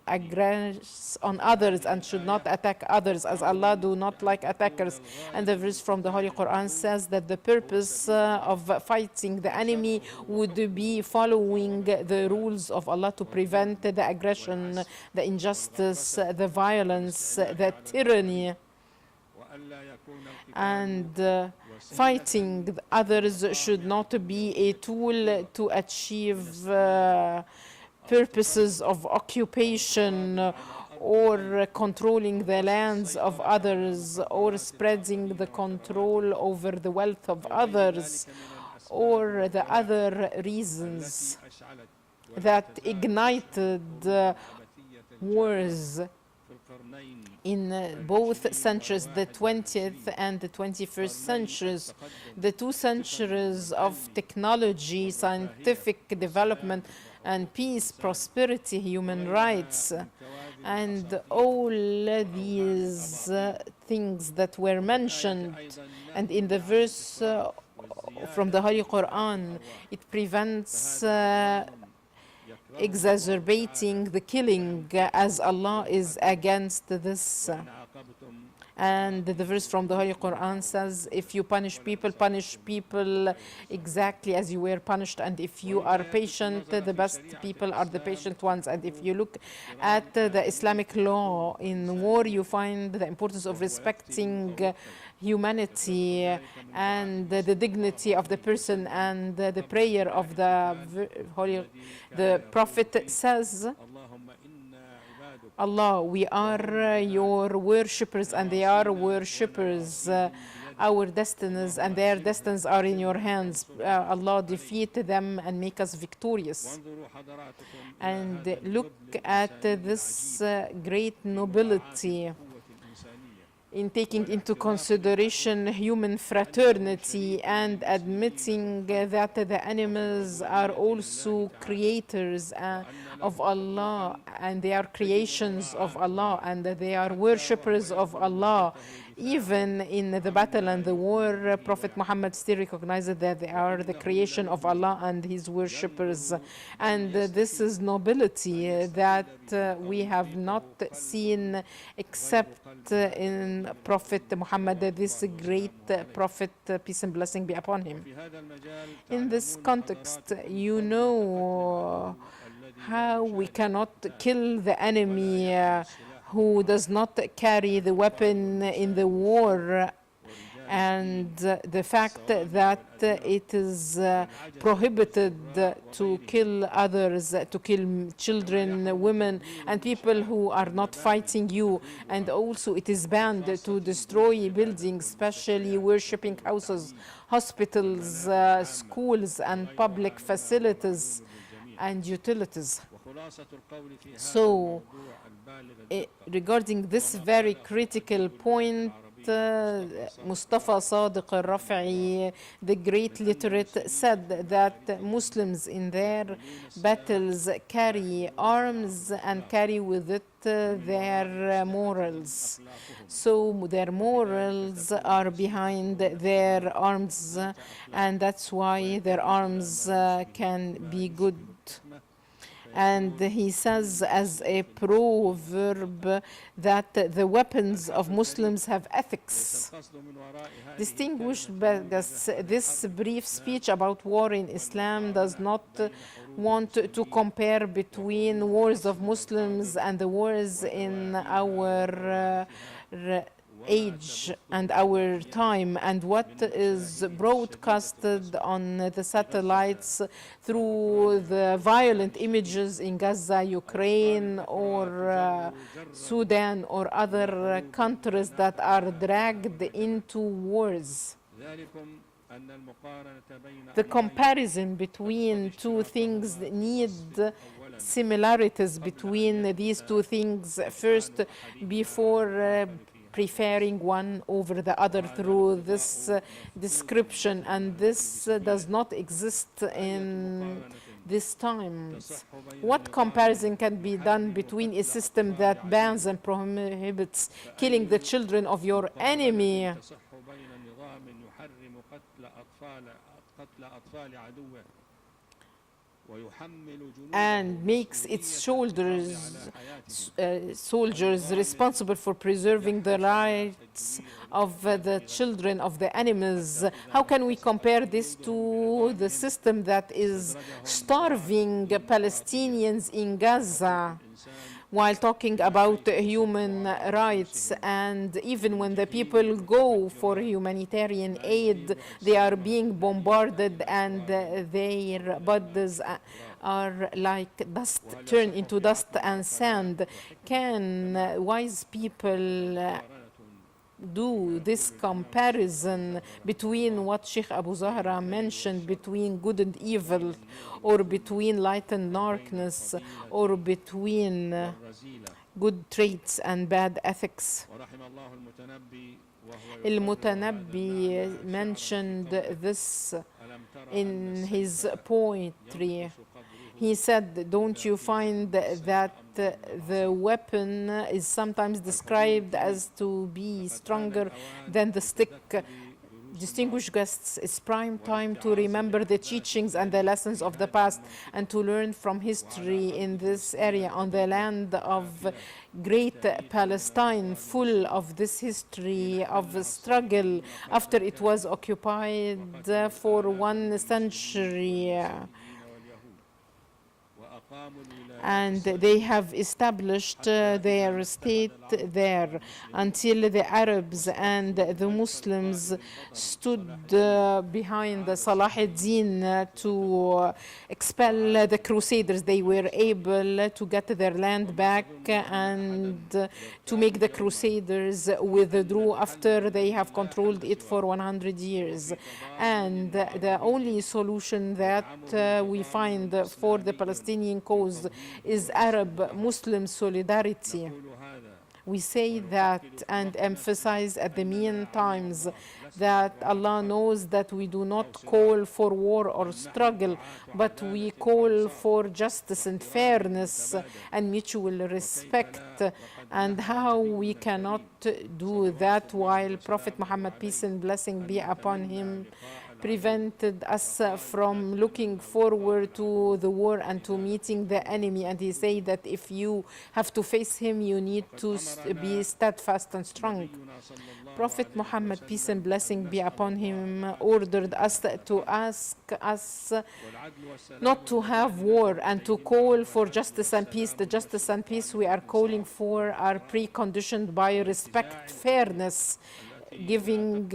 aggress on others and should not attack others, as Allah do not like attackers. And the verse from the Holy Quran says that the purpose of fighting the enemy would be following the rules of Allah to prevent the aggression, the injustice, the violence, the tyranny. And fighting others should not be a tool to achieve purposes of occupation or controlling the lands of others or spreading the control over the wealth of others or the other reasons that ignited wars in both centuries, the 20th and the 21st centuries, the 2 centuries of technology, scientific development, and peace, prosperity, human rights, and all these things that were mentioned. And in the verse from the Holy Quran, it prevents exacerbating the killing, as Allah is against this. And the verse from the Holy Quran says, if you punish people exactly as you were punished. And if you are patient, the best people are the patient ones. And if you look at the Islamic law in war, you find the importance of respecting humanity and the dignity of the person. And the prayer of the Prophet says, Allah, we are your worshippers and they are worshippers. Our destinies and their destinies are in your hands. Allah, defeat them and make us victorious. And look at this great nobility in taking into consideration human fraternity and admitting that the animals are also creators of Allah, and they are creations of Allah, and they are worshippers of Allah. Even in the battle and the war, Prophet Muhammad still recognizes that they are the creation of Allah and his worshippers. And this is nobility that we have not seen except in Prophet Muhammad, this great Prophet, peace and blessing be upon him. In this context, you know how we cannot kill the enemy who does not carry the weapon in the war, and the fact that it is prohibited to kill others, to kill children, women, and people who are not fighting you. And also it is banned to destroy buildings, especially worshipping houses, hospitals, schools, and public facilities and utilities. So, regarding this very critical point, Mustafa Sadiq al-Rafi'i, the great literate, said that Muslims in their battles carry arms and carry with it their morals. So their morals are behind their arms, and that's why their arms can be good. And he says as a proverb that the weapons of Muslims have ethics. Distinguished guests, this brief speech about war in Islam does not want to compare between wars of Muslims and the wars in our age and our time, and what is broadcasted on the satellites through the violent images in Gaza, Ukraine, or Sudan, or other countries that are dragged into wars. The comparison between two things need similarities between these two things. First, before preferring one over the other through this description, and this does not exist in these times. What comparison can be done between a system that bans and prohibits killing the children of your enemy and makes its soldiers responsible for preserving the rights of the children of the animals? How can we compare this to the system that is starving Palestinians in Gaza while talking about human rights? And even when the people go for humanitarian aid, they are being bombarded and their bodies are like dust, turn into dust and sand. Can wise people do this comparison between what Sheikh Abu Zahra mentioned, between good and evil, or between light and darkness, or between good traits and bad ethics? Al-Mutanabbi mentioned this in his poetry. He said, don't you find that the weapon is sometimes described as to be stronger than the stick? Distinguished guests, it's prime time to remember the teachings and the lessons of the past and to learn from history in this area, on the land of great Palestine, full of this history of struggle after it was occupied for 1 century. And they have established their state there until the Arabs and the Muslims stood behind Salah ad-Din to expel the Crusaders. They were able to get their land back and to make the Crusaders withdraw after they have controlled it for 100 years. And the only solution that we find for the Palestinian cause is Arab-Muslim solidarity. We say that and emphasize at the mean times that Allah knows that we do not call for war or struggle, but we call for justice and fairness and mutual respect. And how we cannot do that while Prophet Muhammad, peace and blessing be upon him, prevented us from looking forward to the war and to meeting the enemy. And he said that if you have to face him, you need to be steadfast and strong. Prophet Muhammad, peace and blessing be upon him, ordered us to ask us not to have war and to call for justice and peace. The justice and peace we are calling for are preconditioned by respect, fairness, giving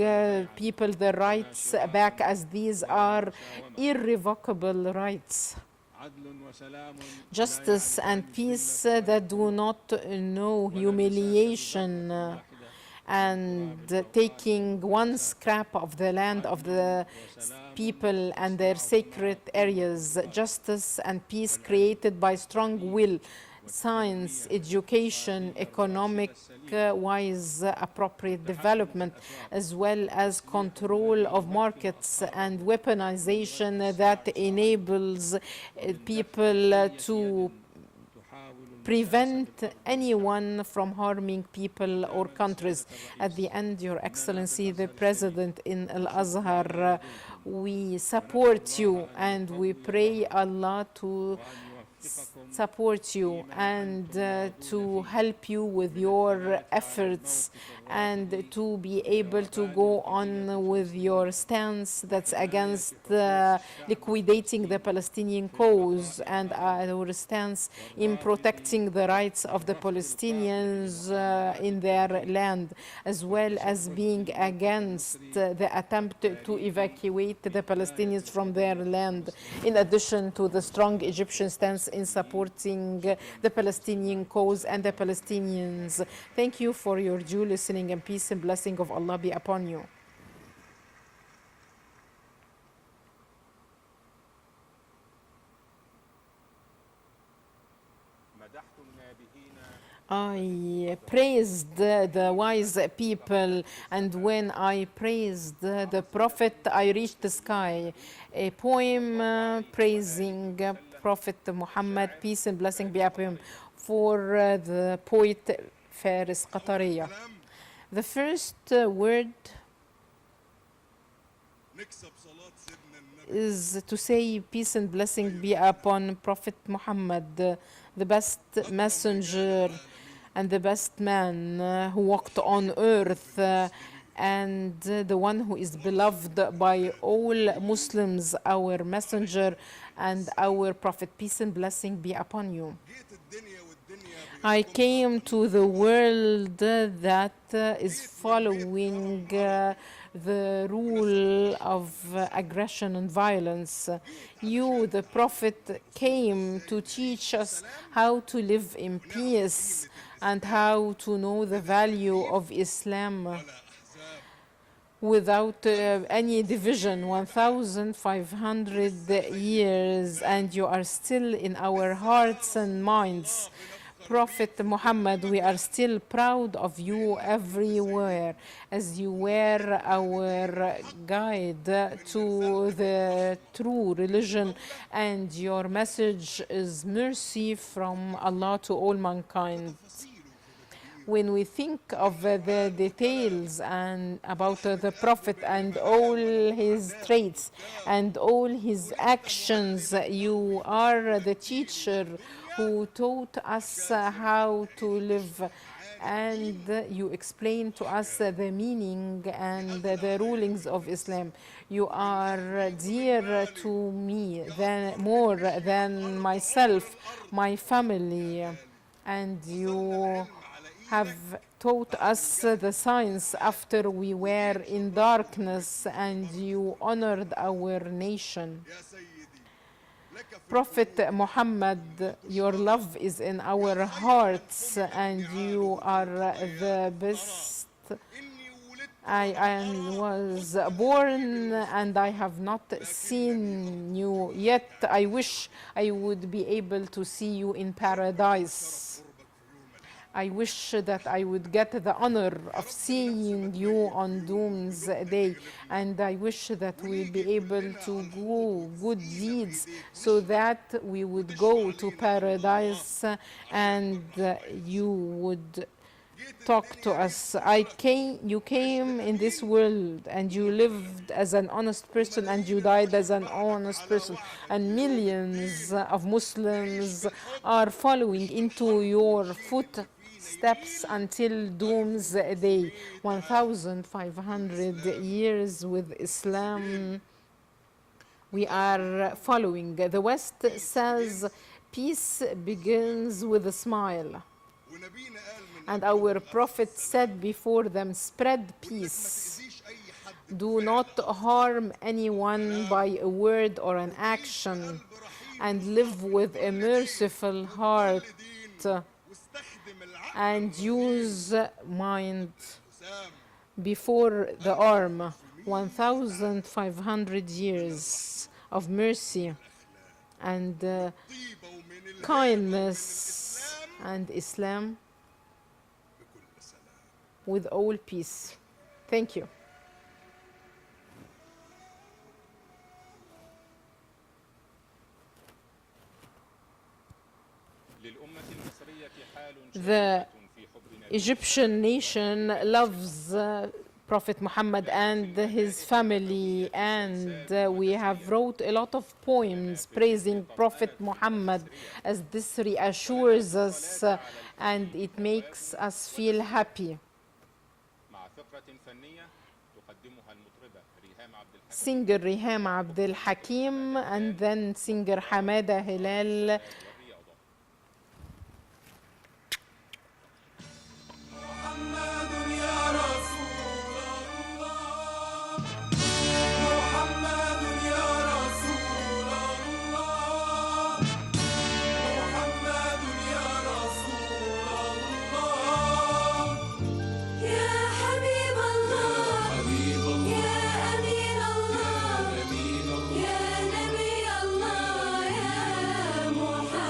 people their rights back, as these are irrevocable rights. Justice and peace that do not know humiliation and taking one scrap of the land of the people and their sacred areas. Justice and peace created by strong will, science, education, economic wise appropriate development, as well as control of markets and weaponization that enables people to prevent anyone from harming people or countries. At the end, Your Excellency, the President in Al-Azhar, we support you and we pray Allah to support you and to help you with your efforts and to be able to go on with your stance that's against liquidating the Palestinian cause and our stance in protecting the rights of the Palestinians in their land, as well as being against the attempt to evacuate the Palestinians from their land, in addition to the strong Egyptian stance in supporting the Palestinian cause and the Palestinians. Thank you for your due listening, and peace and blessing of Allah be upon you. I praised the wise people, and when I praised the prophet, I reached the sky. A poem praising Prophet Muhammad, peace and blessing be upon him, for the poet Faris Qatariya. The first word is to say peace and blessing be upon Prophet Muhammad, the best messenger and the best man who walked on earth, and the one who is beloved by all Muslims, our messenger and our prophet. Peace and blessing be upon you. I came to the world that is following the rule of aggression and violence. You, the prophet, came to teach us how to live in peace and how to know the value of Islam without any division. 1,500 years, and you are still in our hearts and minds. Prophet Muhammad, we are still proud of you everywhere, as you were our guide to the true religion, and your message is mercy from Allah to all mankind. When we think of the details and about the Prophet and all his traits and all his actions, you are the teacher who taught us how to live, and you explain to us the meaning and the rulings of Islam. You are dear to me more than myself, my family, and you have taught us the science after we were in darkness, and you honored our nation. Prophet Muhammad, your love is in our hearts, and you are the best. I was born and I have not seen you yet. I wish I would be able to see you in paradise. I wish that I would get the honor of seeing you on Doomsday, and I wish that we'd be able to do good deeds so that we would go to paradise and you would talk to us. You came in this world and you lived as an honest person and you died as an honest person, and millions of Muslims are following into your footsteps until Doomsday. 1,500 years with Islam we are following. The West says peace begins with a smile. And our Prophet said before them, spread peace. Do not harm anyone by a word or an action, and live with a merciful heart, and use mind before the arm. 1,500 years of mercy and kindness and Islam with all peace. Thank you. The Egyptian nation loves Prophet Muhammad and his family, and we have wrote a lot of poems praising Prophet Muhammad, as this reassures us and it makes us feel happy. Singer Riham Abdel Hakim and then singer Hamada Hilal. يا نبي الله يا محمد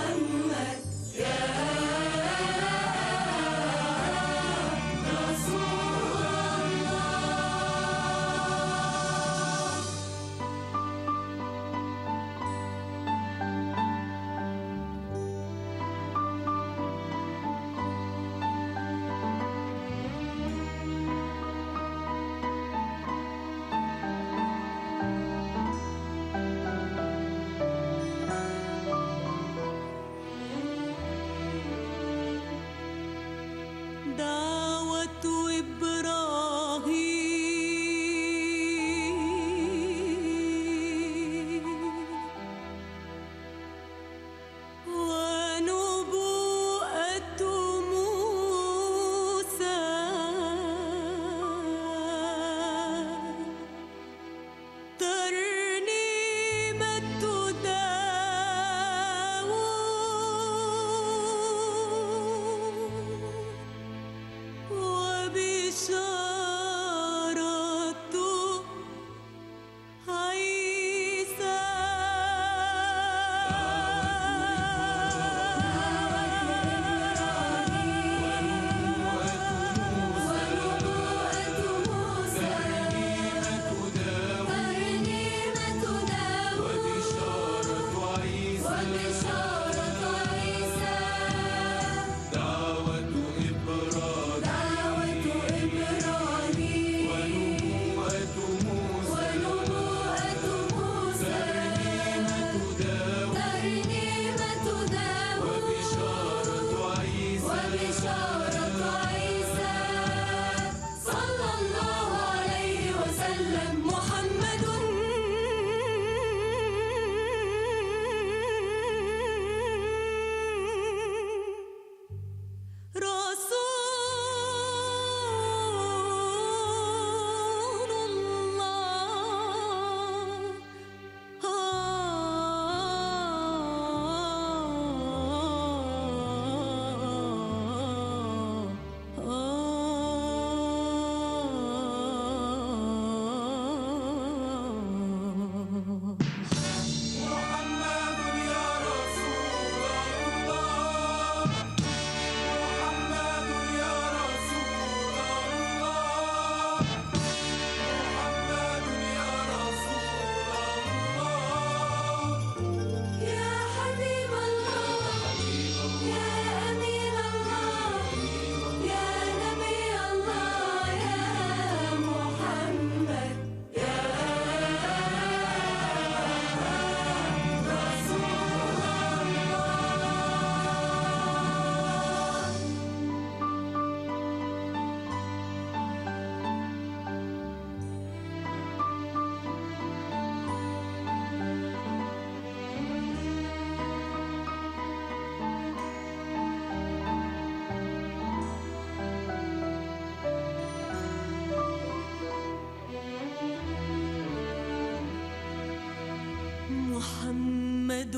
محمد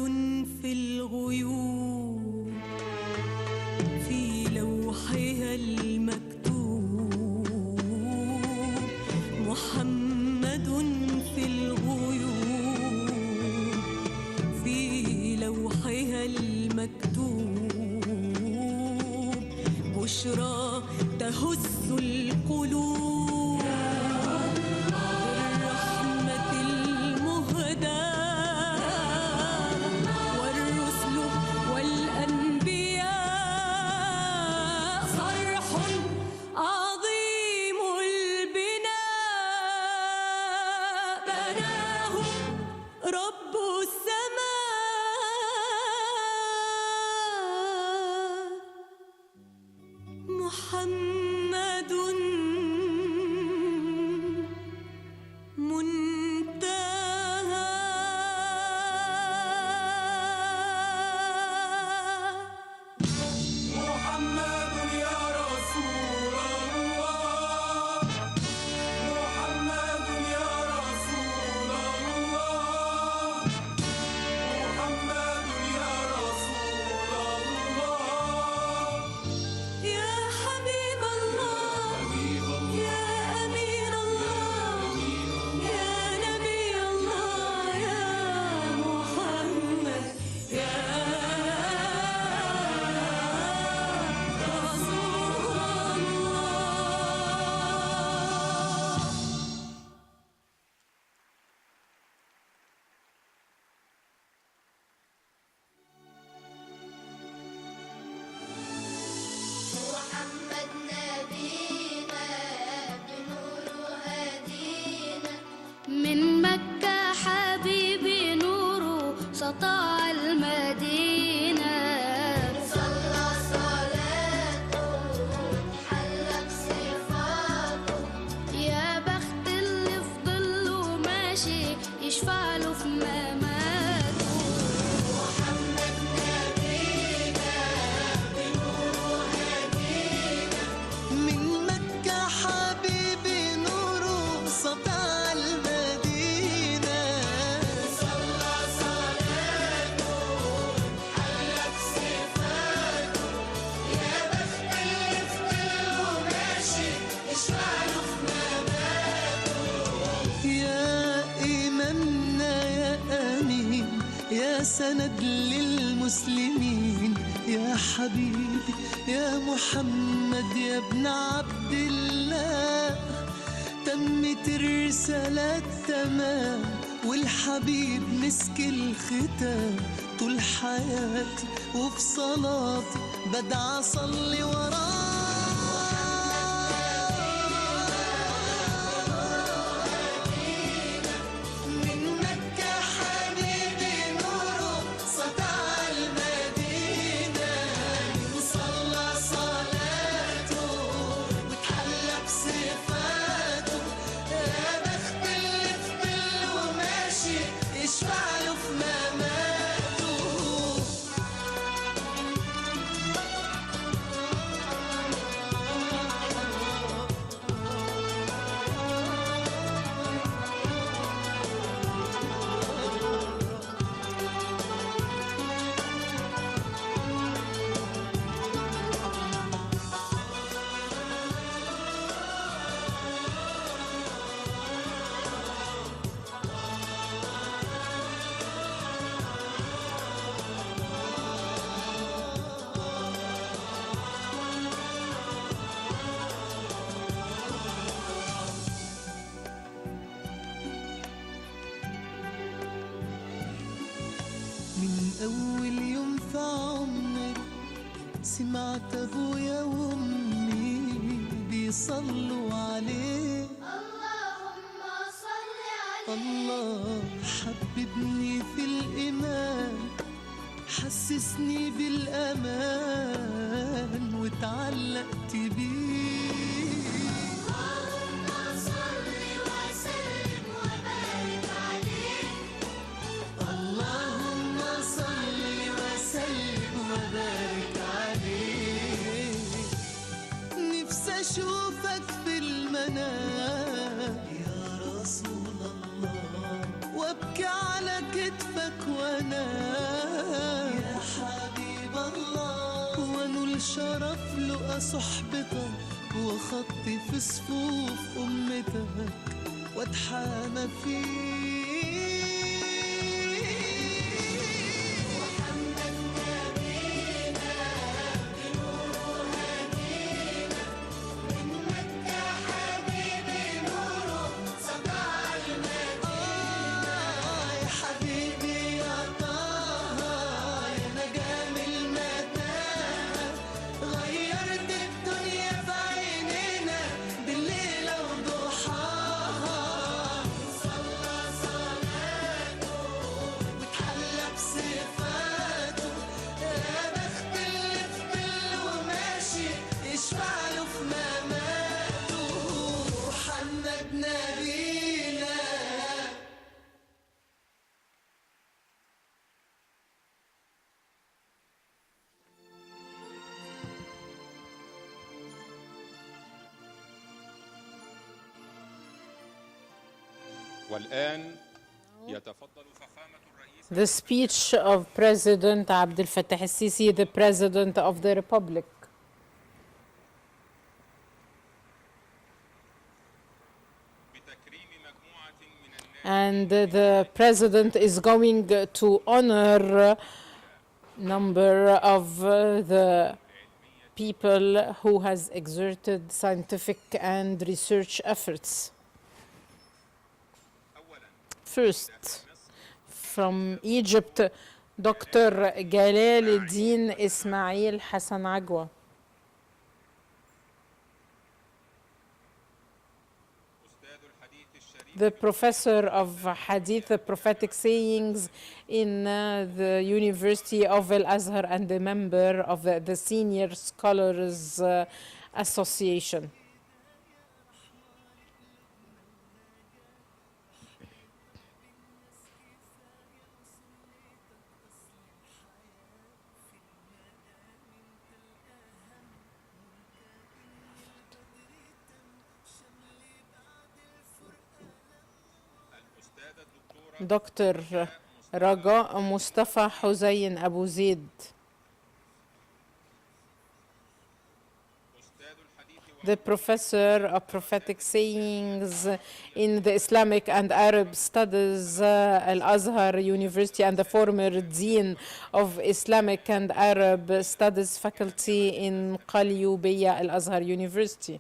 في الغيوب في لوحها المكتوب، محمد في الغيوب في لوحها المكتوب، بشرى تهز القلوب بالرحمة المهداة، والرسل والأنبياء صرح عظيم البناء، بناه رب السماء، محمد منتهى. محمد يا رسول الله، محمد يا رسول الله، محمد يا رسول الله، يا حبيب الله، يا أمين الله، يا نبي الله، يا محمد، يا رسول الله. محمد نبينا بنور هدينا، من مكة حبيبي نوره سطع المدينة، صلى صلاته حلى بصفاته، يا بخت اللي في ظله ماشي يشفع له في مماته. محمد نبينا بنور هدينا، من مكة حبيبي نوره سطع المدينة، صلى صلاته حلى بصفاته، يا بخت اللي في ظله ماشي يشفع له في مماته. يا إمامنا يا أمين، يا سند للمسلمين، يا حبيبي يا محمد يا ابن عبد الله، تمت الرسالة تمام والحبيب مسك الختام، طول حياتي وفي صلاتي بدعى أصلي وراه. من مكة حبيبي نوره سطع المدينة، صلى صلاته وتحلى بصفاته، يا بخت اللي في ظله ماشي يشفع له في مماته. من أول يوم في عمري سمعت أبويا وأمي بيصلوا عليه، اللهم صل عليه. الله حببني في الإيمان، حسسني بالأمان وتعلقت بيه. اللهم صل وسلم وبارك عليه، اللهم صل وسلم وبارك عليه. نفسي أشوفك في المنام يا رسول الله، وابكي على كتفك وانا صحبتك وخطي في صفوف أمتك واتحامى فيك. محمد نبينا بنوره هدينا من مكة حبيبي نوره سطع المدينة. يا حبيبي يا طه يا نجم المتاهة غيرت الدنيا في عينينا بالليلة وضحاها. صلى صلاته وتحلى بصفاته يا بخت اللي في ظله ماشي يشفع له في مماته. محمد نبينا. والآن يتفضل فخامة الرئيس The speech of President Abdel Fattah el-Sisi, the President of the Republic. بتكريم مجموعة من الناس And the President is going to honor number of the people who has exerted scientific and research efforts. First, from Egypt, Dr. Jalal Din Ismail Hassan Agwa. The professor of Hadith, the prophetic sayings in the University of Al-Azhar and the member of the Senior Scholars Association. Dr. Raja Mustafa Hussein Abu Zaid. The professor of prophetic sayings in the Islamic and Arab Studies, Al-Azhar University, and the former Dean of Islamic and Arab Studies faculty in Qalyubiyya Al-Azhar University.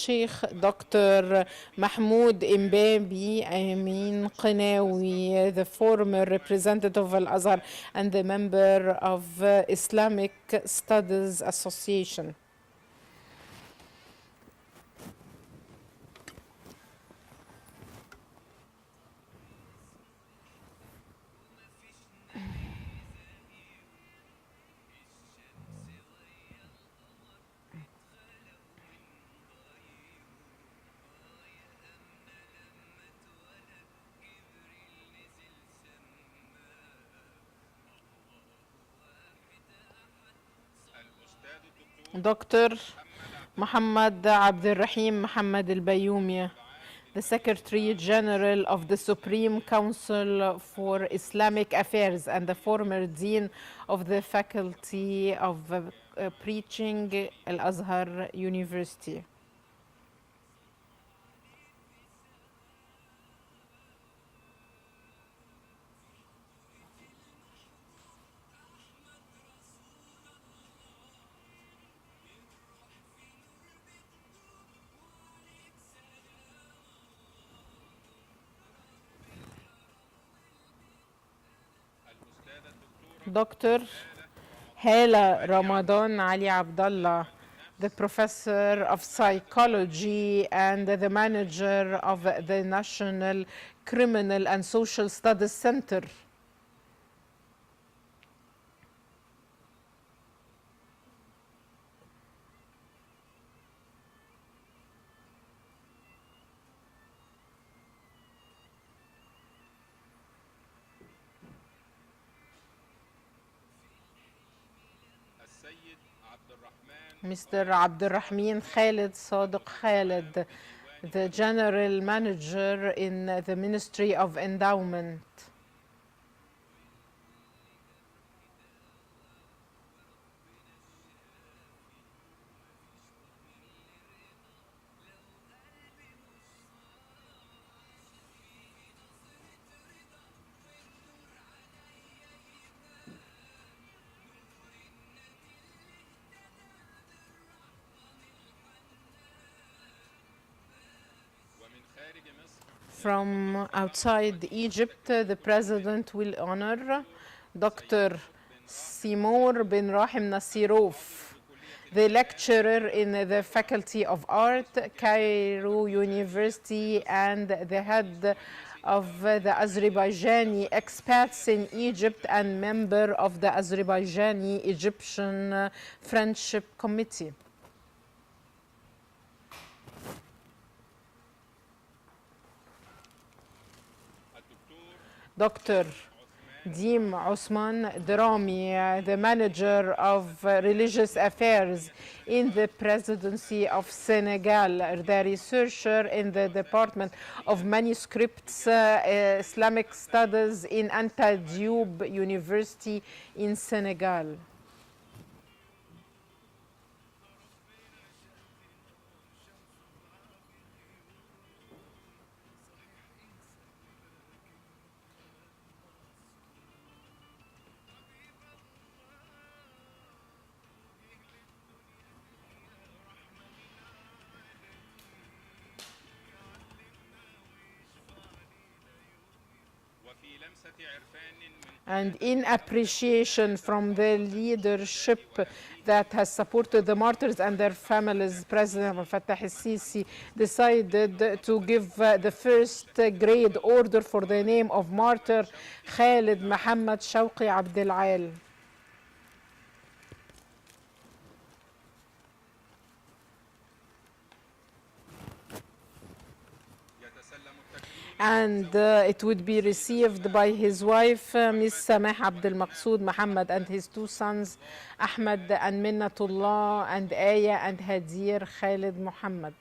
Sheikh Dr. Mahmoud Imbabi Amin Qinawi, the former representative of Al-Azhar and the member of Islamic Studies Association. Dr. Muhammad Abdul Rahim Muhammad al-Bayoumi, the Secretary General of the Supreme Council for Islamic Affairs and the former Dean of the Faculty of Preaching, Al-Azhar University. Dr. Hala Ramadan Ali Abdullah, the professor of psychology and the manager of the National Criminal and Social Studies Center. Mr. Abdul Rahman Khalid Sadiq Khalid, the general manager in the Ministry of Endowment. From outside Egypt, the president will honor Dr. Seymour bin Rahim Nasiroff, the lecturer in the Faculty of Art, Cairo University, and the head of the Azerbaijani expats in Egypt and member of the Azerbaijani-Egyptian Friendship Committee. Dr. Dim Osman Drami, the manager of religious affairs in the Presidency of Senegal, the researcher in the Department of Manuscripts, Islamic Studies in Anta Diop University in Senegal. And in appreciation from the leadership that has supported the martyrs and their families, President El-Sisi decided to give the first grade order for the name of martyr Khalid Muhammad Shawqi Abdel Al. And it would be received by his wife, Ms. Samah Abdel Maqsood Muhammad, and his two sons, Ahmed and Minnatullah, and Aya and Hadir Khalid Muhammad.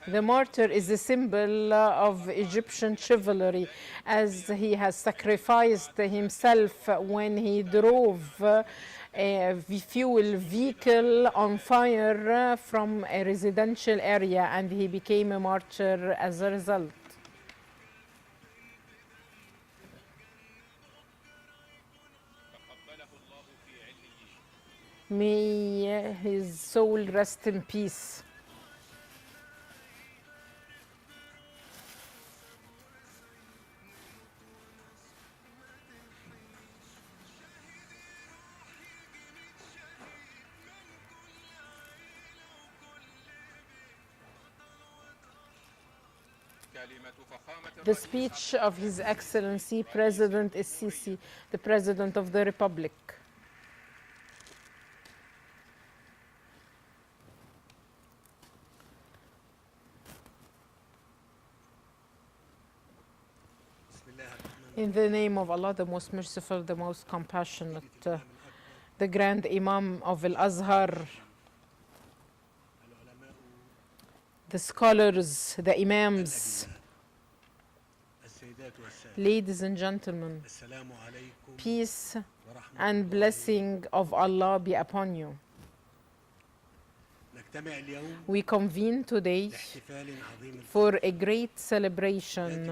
The martyr is a symbol of Egyptian chivalry, as he has sacrificed himself when he drove a fuel vehicle on fire from a residential area, and he became a martyr as a result. May his soul rest in peace. The speech of His Excellency President El-Sisi, the President of the Republic. In the name of Allah, the most merciful, the most compassionate, the Grand Imam of Al-Azhar, the scholars, the Imams, ladies and gentlemen, peace and blessing of Allah be upon you. We convene today for a great celebration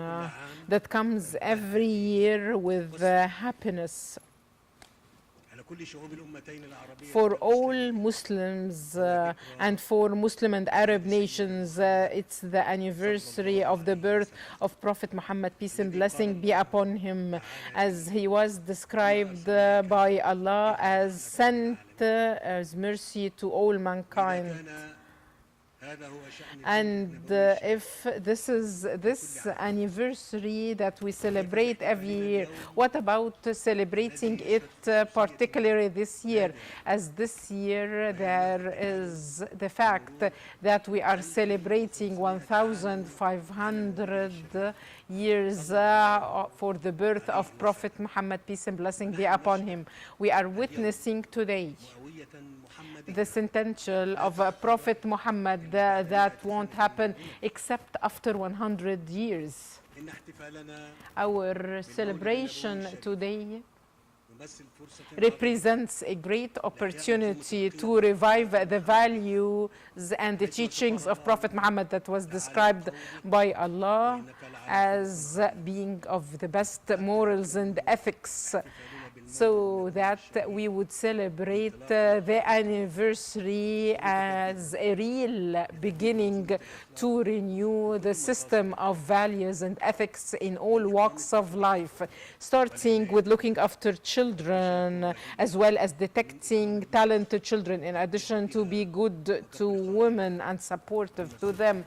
that comes every year with happiness for all Muslims and for Muslim and Arab nations. It's the anniversary of the birth of Prophet Muhammad, peace and blessing be upon him, as he was described by Allah as sent as mercy to all mankind. And if this is this anniversary that we celebrate every year, what about celebrating it particularly this year? As this year there is the fact that we are celebrating 1,500 years for the birth of Prophet Muhammad, peace and blessing be upon him. We are witnessing today the centennial of Prophet Muhammad that won't happen except after 100 years. Our celebration today represents a great opportunity to revive the values and the teachings of Prophet Muhammad that was described by Allah as being of the best morals and ethics, so that we would celebrate the anniversary as a real beginning to renew the system of values and ethics in all walks of life, starting with looking after children as well as detecting talented children, in addition to be good to women and supportive to them,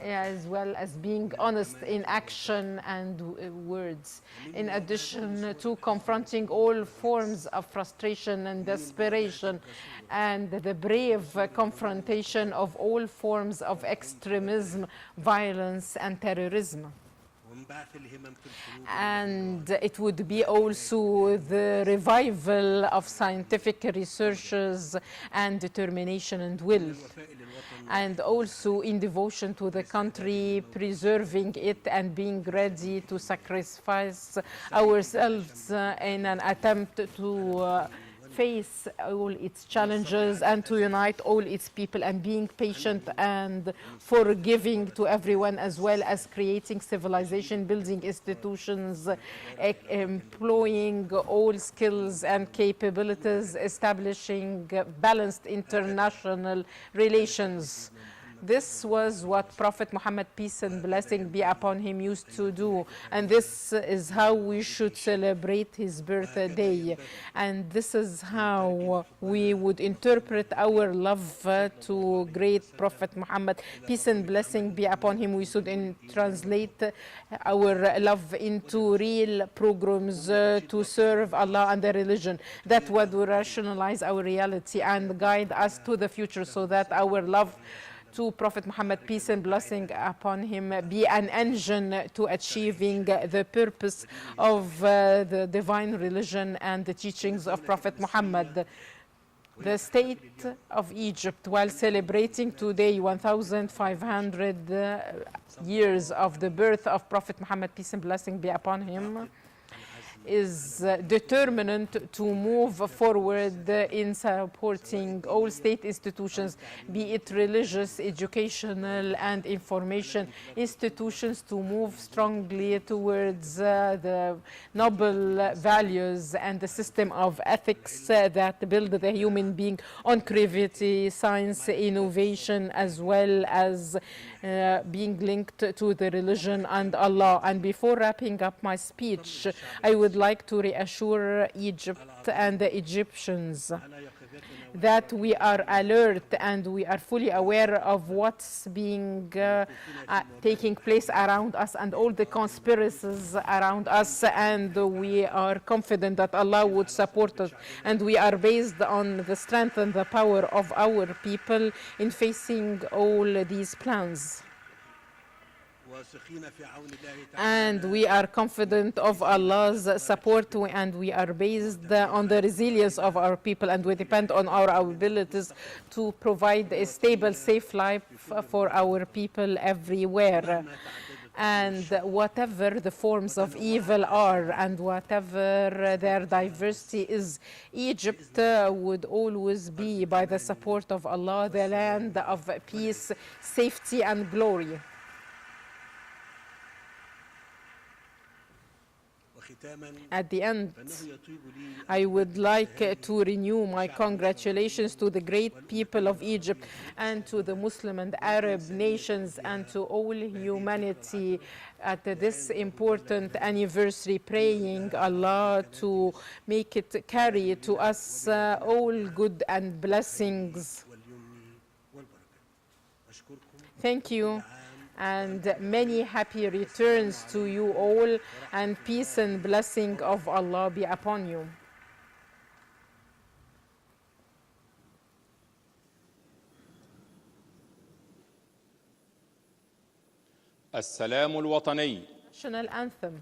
as well as being honest in action and words, in addition to confronting all forms of frustration and desperation, and the brave confrontation of all forms of extremism, violence, and terrorism. And it would be also the revival of scientific researches and determination and will, and also in devotion to the country, preserving it and being ready to sacrifice ourselves in an attempt to face all its challenges and to unite all its people, and being patient and forgiving to everyone, as well as creating civilization, building institutions, employing all skills and capabilities, establishing balanced international relations. This was what Prophet Muhammad, peace and blessing be upon him, used to do. And this is how we should celebrate his birthday. And this is how we would interpret our love to great Prophet Muhammad, peace and blessing be upon him. We should translate our love into real programs to serve Allah and the religion that would rationalize our reality and guide us to the future, so that our love to Prophet Muhammad, peace and blessing upon him, be an engine to achieving the purpose of the divine religion and the teachings of Prophet Muhammad. The state of Egypt, while celebrating today 1,500 years of the birth of Prophet Muhammad, peace and blessing be upon him, is determined to move forward in supporting all state institutions, be it religious, educational, and information institutions, to move strongly towards the noble values and the system of ethics that build the human being on creativity, science, innovation, as well as being linked to the religion and Allah. And before wrapping up my speech, I would like to reassure Egypt and the Egyptians that we are alert and we are fully aware of what's being taking place around us and all the conspiracies around us, and we are confident that Allah would support us, and we are based on the strength and the power of our people in facing all these plans. And we are confident of Allah's support, and we are based on the resilience of our people, and we depend on our abilities to provide a stable, safe life for our people everywhere. And whatever the forms of evil are and whatever their diversity is, Egypt would always be, by the support of Allah, the land of peace, safety, and glory. At the end, I would like to renew my congratulations to the great people of Egypt and to the Muslim and Arab nations and to all humanity at this important anniversary, praying Allah to make it carry to us all good and blessings. Thank you, and many happy returns to you all, and peace and blessing of Allah be upon you. السلام الوطني. National anthem.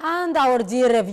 And our dear